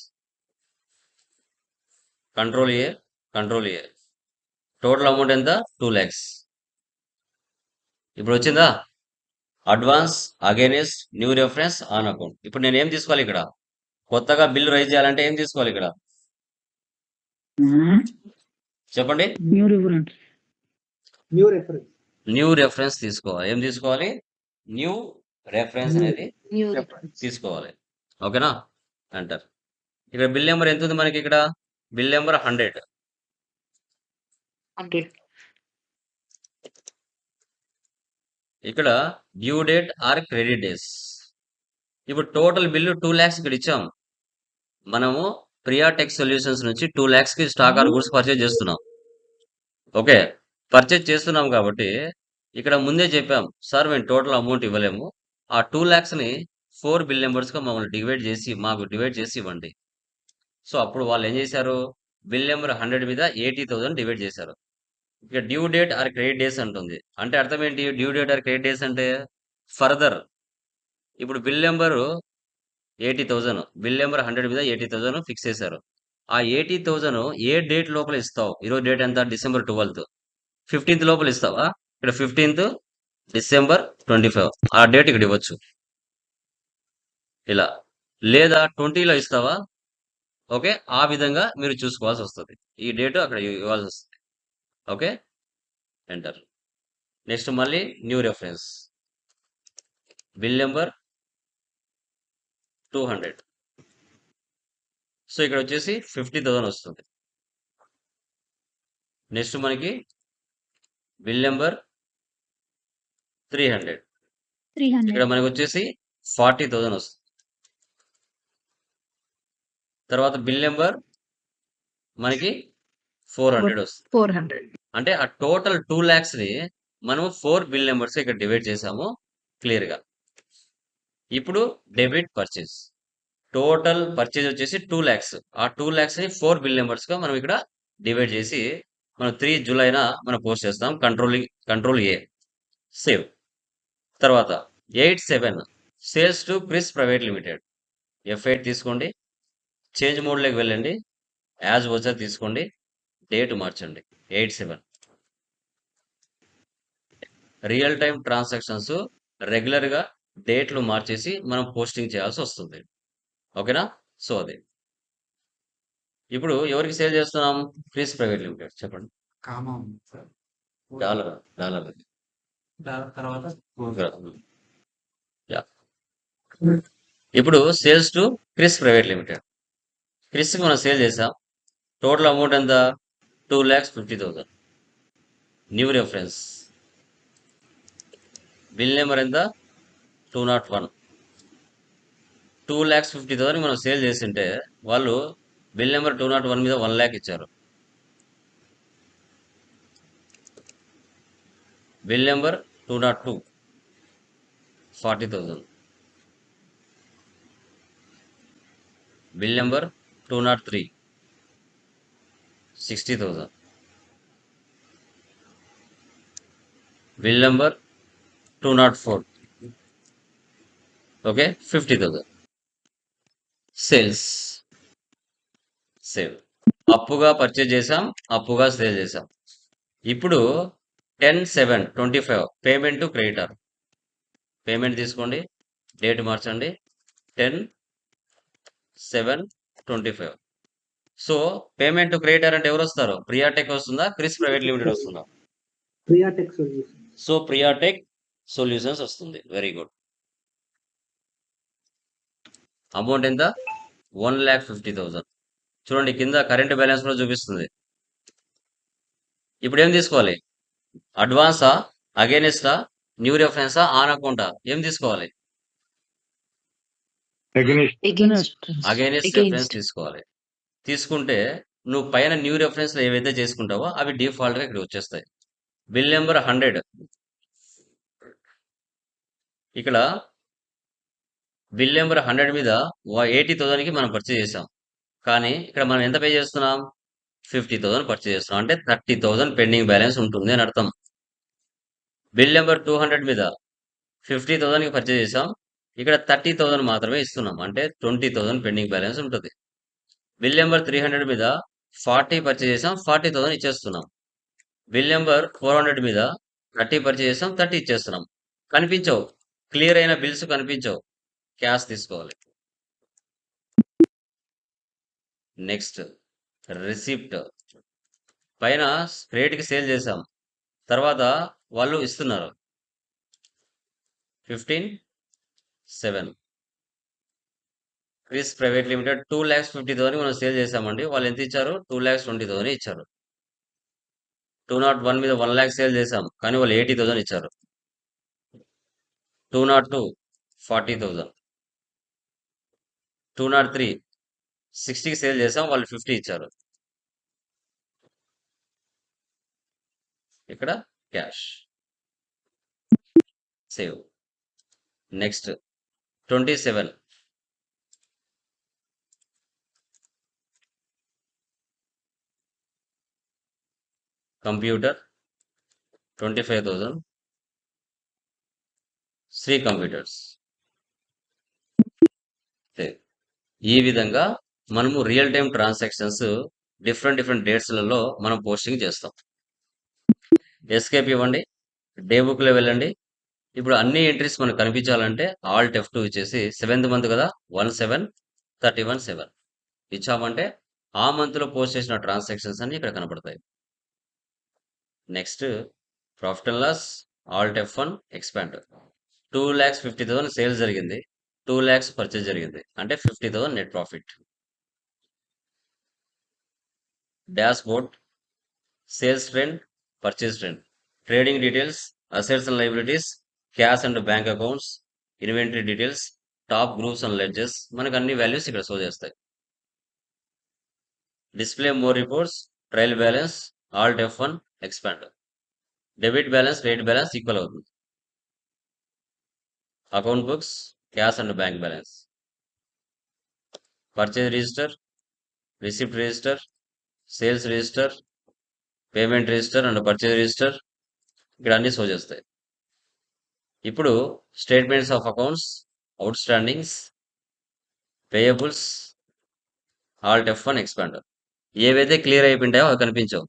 Control A, total amount ఎంత? 2 lakhs. ఇప్పుడు వచ్చిందా? Advance against new reference on account. ఇప్పుడు నేను ఏం తీసుకోవాలి ఇక్కడ? కొత్తగా బిల్ రైజ్ చేయాలంటే ఏం తీసుకోవాలి ఇక్కడ? చెప్పండి. న్యూ రెఫరెన్స్ తీసుకోవాలి. ఏం తీసుకోవాలి? న్యూ రెఫరెన్స్ అనేది తీసుకోవాలి. ఓకేనా? అంటారు. ఇక్కడ బిల్ నెంబర్ ఎంత ఉంది మనకి? ఇక్కడ బిల్ నెంబర్ 100. ఇక్కడ due date or credit days. ఇప్పుడు టోటల్ బిల్లు 2 lakhs ఇక్కడ ఇచ్చాం. మనము ప్రియాటెక్ సొల్యూషన్స్ నుంచి 2 lakhs కి స్టాక్ ఆర్ గూడ్స్ పర్చేజ్ చేస్తున్నాం. ఓకే, పర్చేజ్ చేస్తున్నాం కాబట్టి ఇక్కడ ముందే చెప్పాం, సార్ మేము టోటల్ అమౌంట్ ఇవ్వలేము, ఆ 2 lakhs ని 4 బిల్ నెంబర్స్ గా మమ్మల్ని మాకు డివైడ్ చేసి ఇవ్వండి. సో అప్పుడు వాళ్ళు ఏం చేశారు? బిల్ నెంబర్ 100 మీద 80,000 డివైడ్ చేశారు. ఇక due date or credit days అంటుంది. అంటే అర్థం ఏంటి? Due date or credit days అంటే ఫర్దర్ ఇప్పుడు బిల్ నెంబర్ 80,000, బిల్ నెంబర్ 100 మీద 80,000 ఫిక్స్ చేశారు. ఆ 80,000 ఏ డేట్ లోపల ఇస్తావు? ఈరోజు డేట్ ఎంత? December 12th. 15th లోపల ఇస్తావా? ఇక్కడ 15th December 25 ఆ డేట్ ఇక్కడ ఇవ్వచ్చు ఇలా. లేదా 20లో ఇస్తావా? ఓకే, ఆ విధంగా మీరు చూసుకోవాల్సి వస్తుంది. ఈ డేట్ అక్కడ ఇవ్వాల్సి వస్తుంది. Okay, enter. నెక్స్ట్ మళ్ళీ new reference bill number 200. So ఇక్కడ వచ్చేసి 50,000 వస్తుంది. నెక్స్ట్ మనకి బిల్ నెంబర్ 300. ఇక్కడ మనకి వచ్చేసి 40,000 వస్తుంది. తర్వాత బిల్ నెంబర్ మనకి 400 వస్తుంది. అంటే ఆ టోటల్ 2 lakhs ని మనం 4 బిల్ నెంబర్స్ ఇక్కడ డివైడ్ చేసాము క్లియర్ గా. ఇప్పుడు డెబిట్ పర్చేజ్. టోటల్ పర్చేజ్ వచ్చేసి 2 lakhs. ఆ 2 lakhs ని 4 బిల్ నెంబర్స్ గా మనం ఇక్కడ డివైడ్ చేసి మనం 3 జూలైన మనం పోస్ట్ చేస్తాం. Control A, save. తర్వాత 87 sales to Chris private limited. F8 తీసుకోండి, చేంజ్ మోడ్లోకి వెళ్ళండి, యాజ్ వోచర్ తీసుకోండి, డేట్ మార్చండి 87. రియల్ టైం ట్రాన్సాక్షన్స్ రెగ్యులర్ గా డేట్లు మార్చేసి మనం పోస్టింగ్ చేయాల్సి వస్తుంది. ఓకేనా? సో అదే ఇప్పుడు ఎవరికి సేల్ చేస్తున్నాం? Chris private limited. చెప్పండి. డాలర్ తర్వాత యా. ఇప్పుడు sales to Chris private limited. Chris కి మనం సేల్ చేసాం. టోటల్ అమౌంట్ ఎంత? 2,50,000. న్యూ రెఫరెన్స్ బిల్ నెంబర్ ఎంత? 201. 2,50,000 మనం సేల్ చేసింటే వాళ్ళు బిల్ నెంబర్ 201 మీద 1 lakh ఇచ్చారు. Bill number 202 40,000. Bill number 203 60,000. Bill number 204 okay 50,000. Sales save. అప్పుగా పర్చేజ్ చేసాం, అప్పుగా సేల్ చేసాం. ఇప్పుడు 10/7/25 పేమెంట్ టు క్రెడిటర్. పేమెంట్ తీసుకోండి, డేట్ మార్చండి 10/7/25. సో పేమెంట్ టు క్రెడిటర్ అంటే ఎవరు వస్తారు? ప్రియాటెక్ వస్తుందా? క్రిస్ ప్రైవేట్ లిమిటెడ్ వస్తుందా? సో ప్రియాటెక్ సొల్యూషన్స్ వస్తుంది. Very good. అమౌంట్ ఎంత? 1,50,000. చూడండి కింద కరెంట్ బ్యాలెన్స్ లో చూపిస్తుంది. ఇప్పుడు ఏం తీసుకోవాలి? అడ్వాన్సా, అగైనెస్టా, న్యూ రెఫరెన్సా, ఆన్ అకౌంటా? ఏం తీసుకోవాలి? అగైనెస్ట్ రెఫరెన్స్ తీసుకోవాలి. తీసుకుంటే నువ్వు పైన న్యూ రెఫరెన్స్ లో ఏవైతే చేసుకుంటావో అవి డిఫాల్ట్ గా ఇక్కడ వచ్చేస్తాయి. Bill number 100. ఇక్కడ బిల్ నెంబర్ 100 మీద 80,000కి మనం పర్చేజ్ చేసాం. కానీ ఇక్కడ మనం ఎంత పే చేస్తున్నాం? 50,000 పర్చేజ్ చేస్తున్నాం. అంటే 30,000 పెండింగ్ బ్యాలెన్స్ ఉంటుంది అని అర్థం. బిల్ నెంబర్ 200 మీద 50,000కి పర్చేజ్ చేసాం. ఇక్కడ 30,000 మాత్రమే ఇస్తున్నాం. అంటే 20,000 పెండింగ్ బ్యాలెన్స్ ఉంటుంది. బిల్ నెంబర్ 300 మీద 40 పర్చేజ్ చేసాం. 40,000 ఇచ్చేస్తున్నాం. బిల్ నెంబర్ 400 మీద 30 పర్చేజ్ చేసాం. 30 ఇచ్చేస్తున్నాం. కనిపించవు. క్లియర్ అయిన బిల్స్ కనిపించవు. క్యాష్ తీసుకోవాలి. Next receipt. పైన రేట్కి సేల్ చేసాం. తర్వాత వాళ్ళు ఇస్తున్నారు 15,700. క్రిస్ ప్రైవేట్ లిమిటెడ్ 2,50,000 మనం సేల్ చేసామండి. వాళ్ళు ఎంత ఇచ్చారు? 2,20,000 ఇచ్చారు. 201 మీద 1,00,000 సేల్ చేసాం, కానీ వాళ్ళు 80,000 ఇచ్చారు. 202 40,000. 203 60కి సేల్ చేసాం, వాళ్ళు 50 ఇచ్చారు. ఇక్కడ cash save. Next 27 computer 25,000 Shri computers save. ఈ విధంగా మనము రియల్ టైం ట్రాన్సాక్షన్స్ డిఫరెంట్ డేట్స్లలో మనం పోస్టింగ్ చేస్తాం. ఎస్కేప్ ఇవ్వండి, డే బుక్ లో వెళ్ళండి. ఇప్పుడు అన్ని ఎంట్రీస్ మనకు కనిపించాలంటే ఆల్ట్ F2 ఇచ్చేసి 7th మంత్ కదా 17/31/7 ఇచ్చామంటే ఆ మంత్ లో పోస్ట్ చేసిన ట్రాన్సాక్షన్స్ అన్ని ఇక్కడ కనపడతాయి. Next profit and loss alt F1 expand. 2,50,000 sales జరిగింది, 2 lakhs పర్చేజ్ జరిగింది, అంటే 50,000 net profit. Dashboard sales trend, purchase trend, trading details, assets and liabilities, cash and bank accounts, inventory details, top groups and ledgers, మనకు అన్ని values ఇక్కడ show చేస్తాయి. Display more reports, trial balance, alt F1 expand. Debit balance, credit balance equal అవుతుంది. Account books, cash and bank balance, purchase register, receipt register, sales register, payment register and purchase register, ఇక్కడ అన్ని show చేస్తాయి. ఇప్పుడు statements of accounts, outstandings, payables, Alt F1 expand. ఏవైతే clear అయిపోయింటాయో అవి కనిపించవు.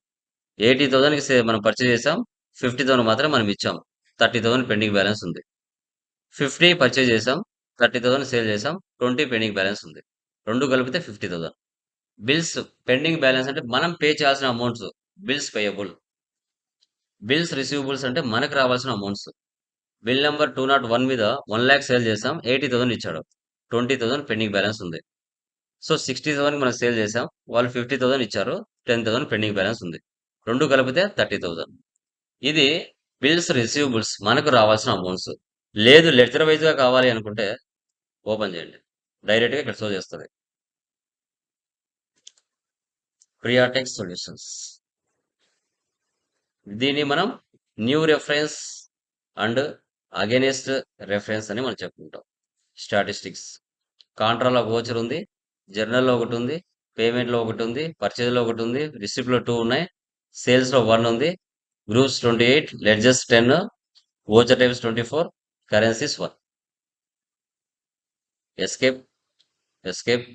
80,000కి మనం purchase చేసాం, 50,000 మాత్రం మనం ఇచ్చాం, 30,000 పెండింగ్ బ్యాలెన్స్ ఉంది. 50 పర్చేజ్ చేసాం, 30,000 సేల్ చేసాం, 20 పెండింగ్ బ్యాలెన్స్ ఉంది. రెండు కలిపితే 50,000. బిల్స్ పెండింగ్ బ్యాలెన్స్ అంటే మనం పే చేయాల్సిన amounts. Bills payable. Bills receivables అంటే మనకు రావాల్సిన అమౌంట్స్. బిల్ నెంబర్ 201 మీద 1,00,000 సేల్ చేసాం, 80,000 ఇచ్చాడు, 20,000 పెండింగ్ బ్యాలెన్స్ ఉంది. సో 60,000 మనం సేల్ చేసాం, వాళ్ళు 50,000 ఇచ్చారు, 10,000 పెండింగ్ బ్యాలెన్స్ ఉంది. రెండు కలిపితే 30,000. ఇది బిల్స్ రిసీవబుల్స్, మనకు రావాల్సిన అమౌంట్స్. లేదు లెడ్జర్ వైజ్ గా కావాలి అనుకుంటే ఓపెన్ చేయండి, డైరెక్ట్ గా ఇక్కడ షో చేస్తుంది. ప్రియాటెక్స్ సొల్యూషన్స్. దీన్ని మనం new reference and against reference అని మనం చెప్పుకుంటాం. స్టాటిస్టిక్స్. కాంట్రాలో ఒక వోచర్ ఉంది, జర్నల్లో ఒకటి ఉంది, పేమెంట్లో ఒకటి ఉంది, పర్చేజ్లో ఒకటి ఉంది, రిసిప్ట్లో 2 ఉన్నాయి, సేల్స్లో 1 ఉంది, groups 28, ledges 10, voucher types 24, currencies 1. Escape escape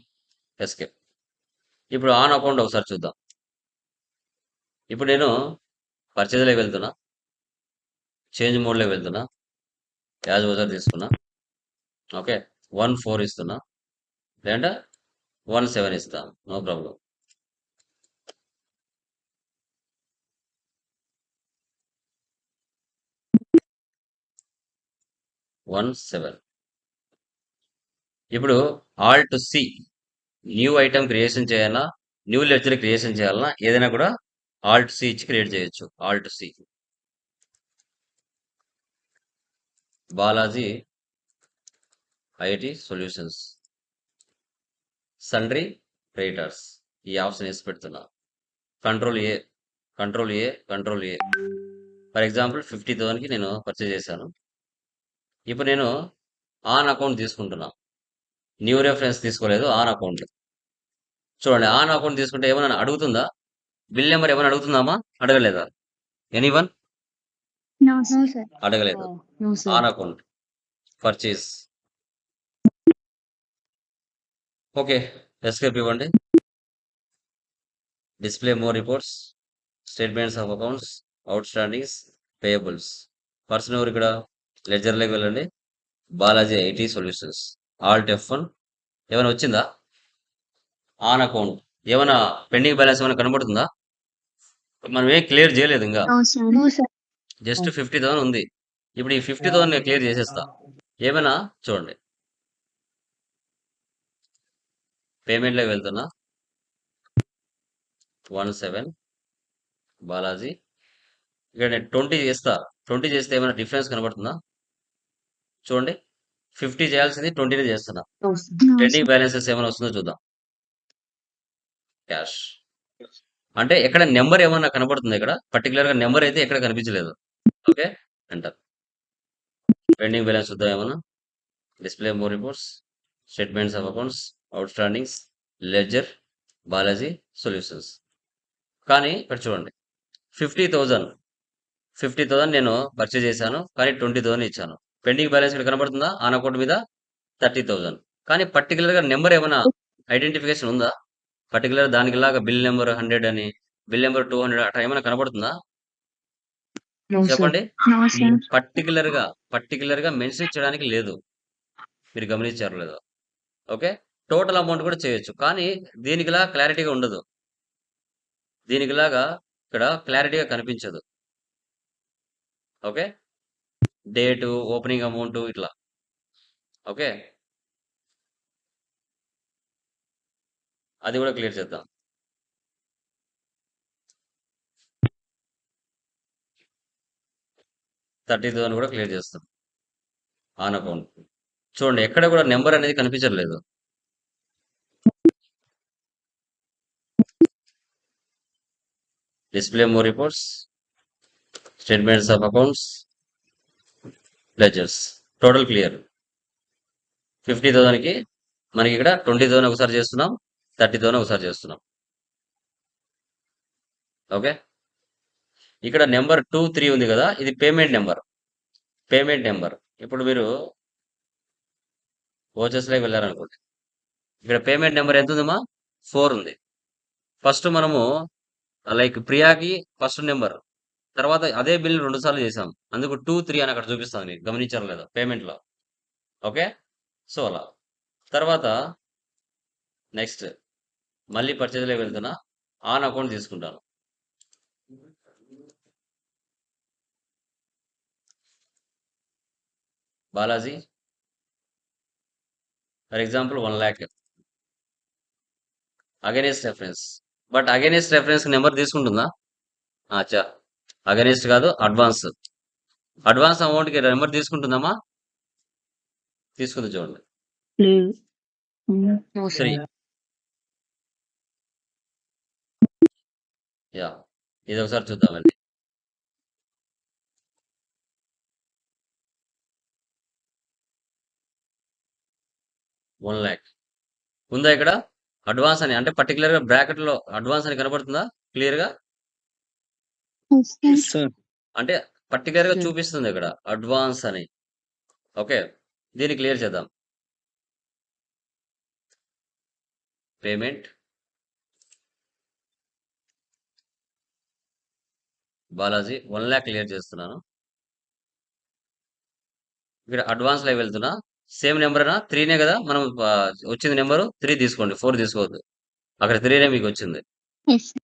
escape. ఇప్పుడు ఆన్ అకౌంట్ ఒకసారి చూద్దాం. ఇప్పుడు నేను పర్చేజ్లోకి వెళ్తున్నా, చేంజ్ మోడ్లోకి వెళ్తున్నా, యాజ్ వోచర్ తీసుకున్నా, ఓకే 1,4 ఇస్తున్నా, లేదంటే 1,7 ఇస్తా, నో ప్రాబ్లం. $1,7. ఇప్పుడు alt C new item creation చేయాలన్నా, న్యూ లెడ్జర్ క్రియేషన్ చేయాలన్నా ఏదైనా కూడా ఆల్ట్ సి ఇచ్చి క్రియేట్ చేయొచ్చు. Alt C. Balaji IIT solutions, sundry creditors, ఈ ఆప్షన్ వేసి పెడుతున్నా. Control A control A control A. For example 50,000కి నేను పర్చేజ్ చేశాను. ఇప్పుడు నేను ఆన్ అకౌంట్ తీసుకుంటున్నా, న్యూ రెఫరెన్స్ తీసుకోలేదు, ఆన్ అకౌంట్. చూడండి, ఆన్ అకౌంట్ తీసుకుంటే ఏమైనా అడుగుతుందా? బిల్ నెంబర్ ఏమైనా అడుగుతుందామా? అడగలేదా? ఎనీవన్? No, sir. అడగలేదు. No, sir. On account purchase. Okay, escape ఇవ్వండి. Display more reports, statements of accounts, outstandings, payables. Person ఎవరు ఇక్కడ? లెడ్జర్లోకి వెళ్ళండి. Balaji IT solutions. Alt F1. ఏమైనా వచ్చిందా? ఆన్ అకౌంట్ ఏమైనా పెండింగ్ బ్యాలెన్స్ ఏమైనా కనబడుతుందా? మనం ఏం క్లియర్ చేయలేదు ఇంకా. No, sir. No, sir. Just 50,000 ఉంది. ఇప్పుడు ఈ 50,000 నేను క్లియర్ చేసేస్తా. ఏమైనా చూడండి. పేమెంట్లోకి వెళ్తున్నా. 17 బాలాజీ. ఇక్కడ నేను 20 చేస్తా. 20 చేస్తే ఏమైనా డిఫరెన్స్ కనబడుతుందా? చూడండి, 50 చేయాల్సింది 20నే చేస్తున్నా. No, sir. No, sir. Pending balances ఏమైనా వస్తుందో చూద్దాం. క్యాష్ అంటే ఎక్కడ నెంబర్ ఏమన్నా కనబడుతుంది? ఇక్కడ పర్టికులర్ గా నెంబర్ అయితే ఎక్కడ కనిపించలేదు. Okay, enter. పెండింగ్ బ్యాలెన్స్ చూద్దాం ఏమన్నా. Display more reports, statements of accounts, out standings, ledger, Balaji solutions. కానీ ఇక్కడ చూడండి, 50,000 నేను పర్చేజ్ చేశాను, కానీ 20,000 ఇచ్చాను. పెండింగ్ బ్యాలెన్స్ ఇక్కడ కనబడుతుందా? ఆన్ అకౌంట్ మీద 30,000. కానీ పర్టికులర్ గా నెంబర్ ఏమైనా ఐడెంటిఫికేషన్ ఉందా? పర్టికులర్ దానికి లాగా బిల్ నెంబర్ 100 అని, బిల్ నెంబర్ 200 అట్లా ఏమైనా కనబడుతుందా? No, sir. చెప్పండి. No, sir. పర్టికులర్ గా మెన్షన్ చేయడానికి లేదు. మీరు గమనించారు లేదో? ఓకే, టోటల్ అమౌంట్ కూడా చేయొచ్చు, కానీ దీనికిలా క్లారిటీగా ఉండదు. దీనికిలాగా ఇక్కడ క్లారిటీగా కనిపించదు. ఓకే, డేటు, ఓపెనింగ్ అమౌంట్ ఇట్లా. ఓకే, అది కూడా క్లియర్ చేద్దాం. $30,000 కూడా క్లియర్ చేస్తాం. ఆన్ అకౌంట్ చూడండి, ఎక్కడ కూడా నెంబర్ అనేది కనిపించట్లేదు. Display more reports, statements of accounts, ledgers. Total clear. 50,000కి మనకి ఇక్కడ 20,000 ఒకసారి చేస్తున్నాం, 30,000 ఒకసారి చేస్తున్నాం. ఓకే, ఇక్కడ నెంబర్ 2, 3 ఉంది కదా, ఇది పేమెంట్ నెంబర్. ఇప్పుడు మీరు ఓచెస్లోకి వెళ్ళారనుకోండి, ఇక్కడ పేమెంట్ నెంబర్ ఎంత ఉందమ్మా? 4 ఉంది. ఫస్ట్ మనము లైక్ ప్రియాకి ఫస్ట్ నెంబర్, తర్వాత అదే బిల్ 2 సార్లు చేసాం, అందుకు 2, 3 అని అక్కడ చూపిస్తాను. మీరు గమనించారు లేదా పేమెంట్లో? ఓకే, సో అలా. తర్వాత నెక్స్ట్ మళ్ళీ పర్చేజ్లోకి వెళ్తున్నా, ఆన్ అకౌంట్ తీసుకుంటాను. Balaji for example 1 lakh against reference. But against reference number తీసుకుంటుందా? అచ్చా, అగైనెస్ట్ కాదు, అడ్వాన్స్ అమౌంట్కి నెంబర్ తీసుకుంటుందమ్మా? తీసుకుంది చూడండి. No, sir. 3. యా, ఇది ఒకసారి చూద్దామండి. $1 lakh ఉందా ఇక్కడ? అడ్వాన్స్ అని అంటే పర్టికులర్ గా బ్రాకెట్ లో అడ్వాన్స్ అని కనబడుతుందా క్లియర్ గా? Yes, sir. అంటే పర్టికులర్ గా Sure. చూపిస్తుంది ఇక్కడ అడ్వాన్స్ అని. ఓకే, దీన్ని క్లియర్ చేద్దాం. పేమెంట్ బాలాజీ 1 lakh క్లియర్ చేస్తున్నాను. ఇక్కడ అడ్వాన్స్ లో వెళ్తున్నా, సేమ్ నెంబర్ 3నే కదా మనం వచ్చింది నెంబరు. 3 తీసుకోండి, 4 తీసుకోవద్దు. అక్కడ 3నే మీకు వచ్చింది. Yes, sir.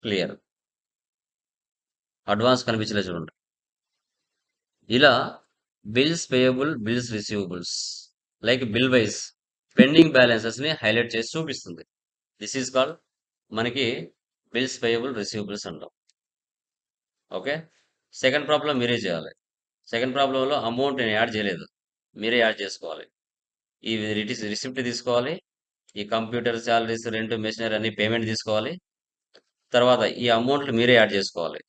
క్లియర్. అడ్వాన్స్ కనిపించలేదు చూడండి. ఇలా bills payable, bills receivables like bill wise pending balances ని హైలైట్ చేసి చూపిస్తుంది. దిస్ ఈజ్ కాల్డ్ మనకి బిల్స్ పేయబుల్, రిసీవబుల్స్ అంటాం. ఓకే, సెకండ్ ప్రాబ్లం మీరే చేయాలి. సెకండ్ ప్రాబ్లంలో అమౌంట్ నేను యాడ్ చేయలేదు, మీరే యాడ్ చేసుకోవాలి. ఈ రిసిప్ట్ తీసుకోవాలి, ఈ కంప్యూటర్, శాలరీస్, రెంట్, మెషినరీ అన్ని పేమెంట్ తీసుకోవాలి. తర్వాత ఈ అమౌంట్లు మీరే యాడ్ చేసుకోవాలి.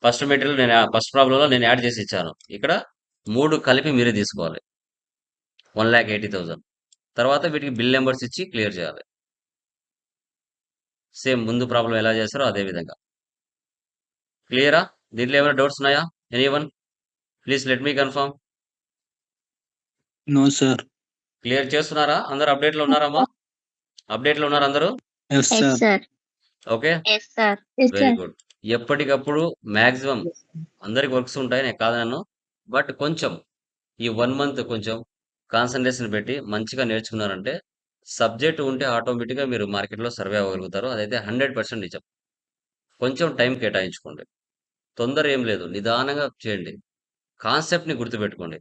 ఫస్ట్ మెటీరియల్ ఫస్ట్ ప్రాబ్లంలో నేను యాడ్ చేసి ఇచ్చాను. ఇక్కడ 3 కలిపి మీరే తీసుకోవాలి. 1,80,000 తర్వాత వీటికి బిల్ నెంబర్స్ ఇచ్చి క్లియర్ చేయాలి. సేమ్ ముందు ప్రాబ్లం ఎలా చేస్తారో అదే విధంగా. క్లియరా? దీంట్లో ఏమైనా డౌట్స్ ఉన్నాయా? Anyone? Please let me confirm. No sir. Clear చేస్తున్నారా? అందరూ అప్డేట్‌లో ఉన్నారమ్మా? అప్డేట్‌లో ఉన్నారా అందరూ? Yes Yes, sir. sir. Okay. Yes, sir. Yes, very sir. Good. ఎప్పటికప్పుడు మాక్సిమం అందరికి వర్క్స్ ఉంటాయి. నేను కాదనను. బట్ కొంచెం ఈ 1 మంత్ కొంచెం కాన్సంట్రేషన్ పెట్టి మంచిగా నేర్చుకున్నారంటే సబ్జెక్ట్ ఉంటే ఆటోమేటిక్‌గా మీరు మార్కెట్‌లో సర్వే అవ్వగలుగుతారు. అదైతే 100% నిజం. కొంచెం టైం కేటాయించుకోండి. తొందర ఏం లేదు. నిదానంగా చేయండి. కాన్సెప్ట్‌ని గుర్తుపెట్టుకోండి.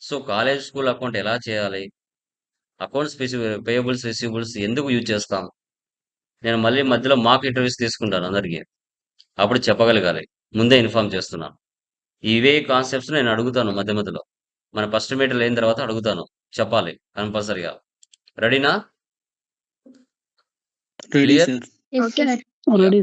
సో, కాలేజ్, స్కూల్ అకౌంట్ ఎలా చేయాలి? అకౌంట్స్ పేయబుల్స్, రిసీవబుల్స్ ఎందుకు యూజ్ చేస్తాం? నేను మళ్ళీ మధ్యలో మాక్ ఇంటర్వ్యూస్ తీసుకుంటాను అందరికి. అప్పుడు చెప్పగలగాలి. ముందే ఇన్ఫార్మ్ చేస్తున్నాను. ఇవే కాన్సెప్ట్స్ నేను అడుగుతాను మధ్య మధ్యలో. మన ఫస్ట్ మీటర్‌లో అయిన తర్వాత అడుగుతాను. చెప్పాలి కంపల్సరీగా. రెడీనా? Ready clear? Sir. Yes, Okay. sir. Already.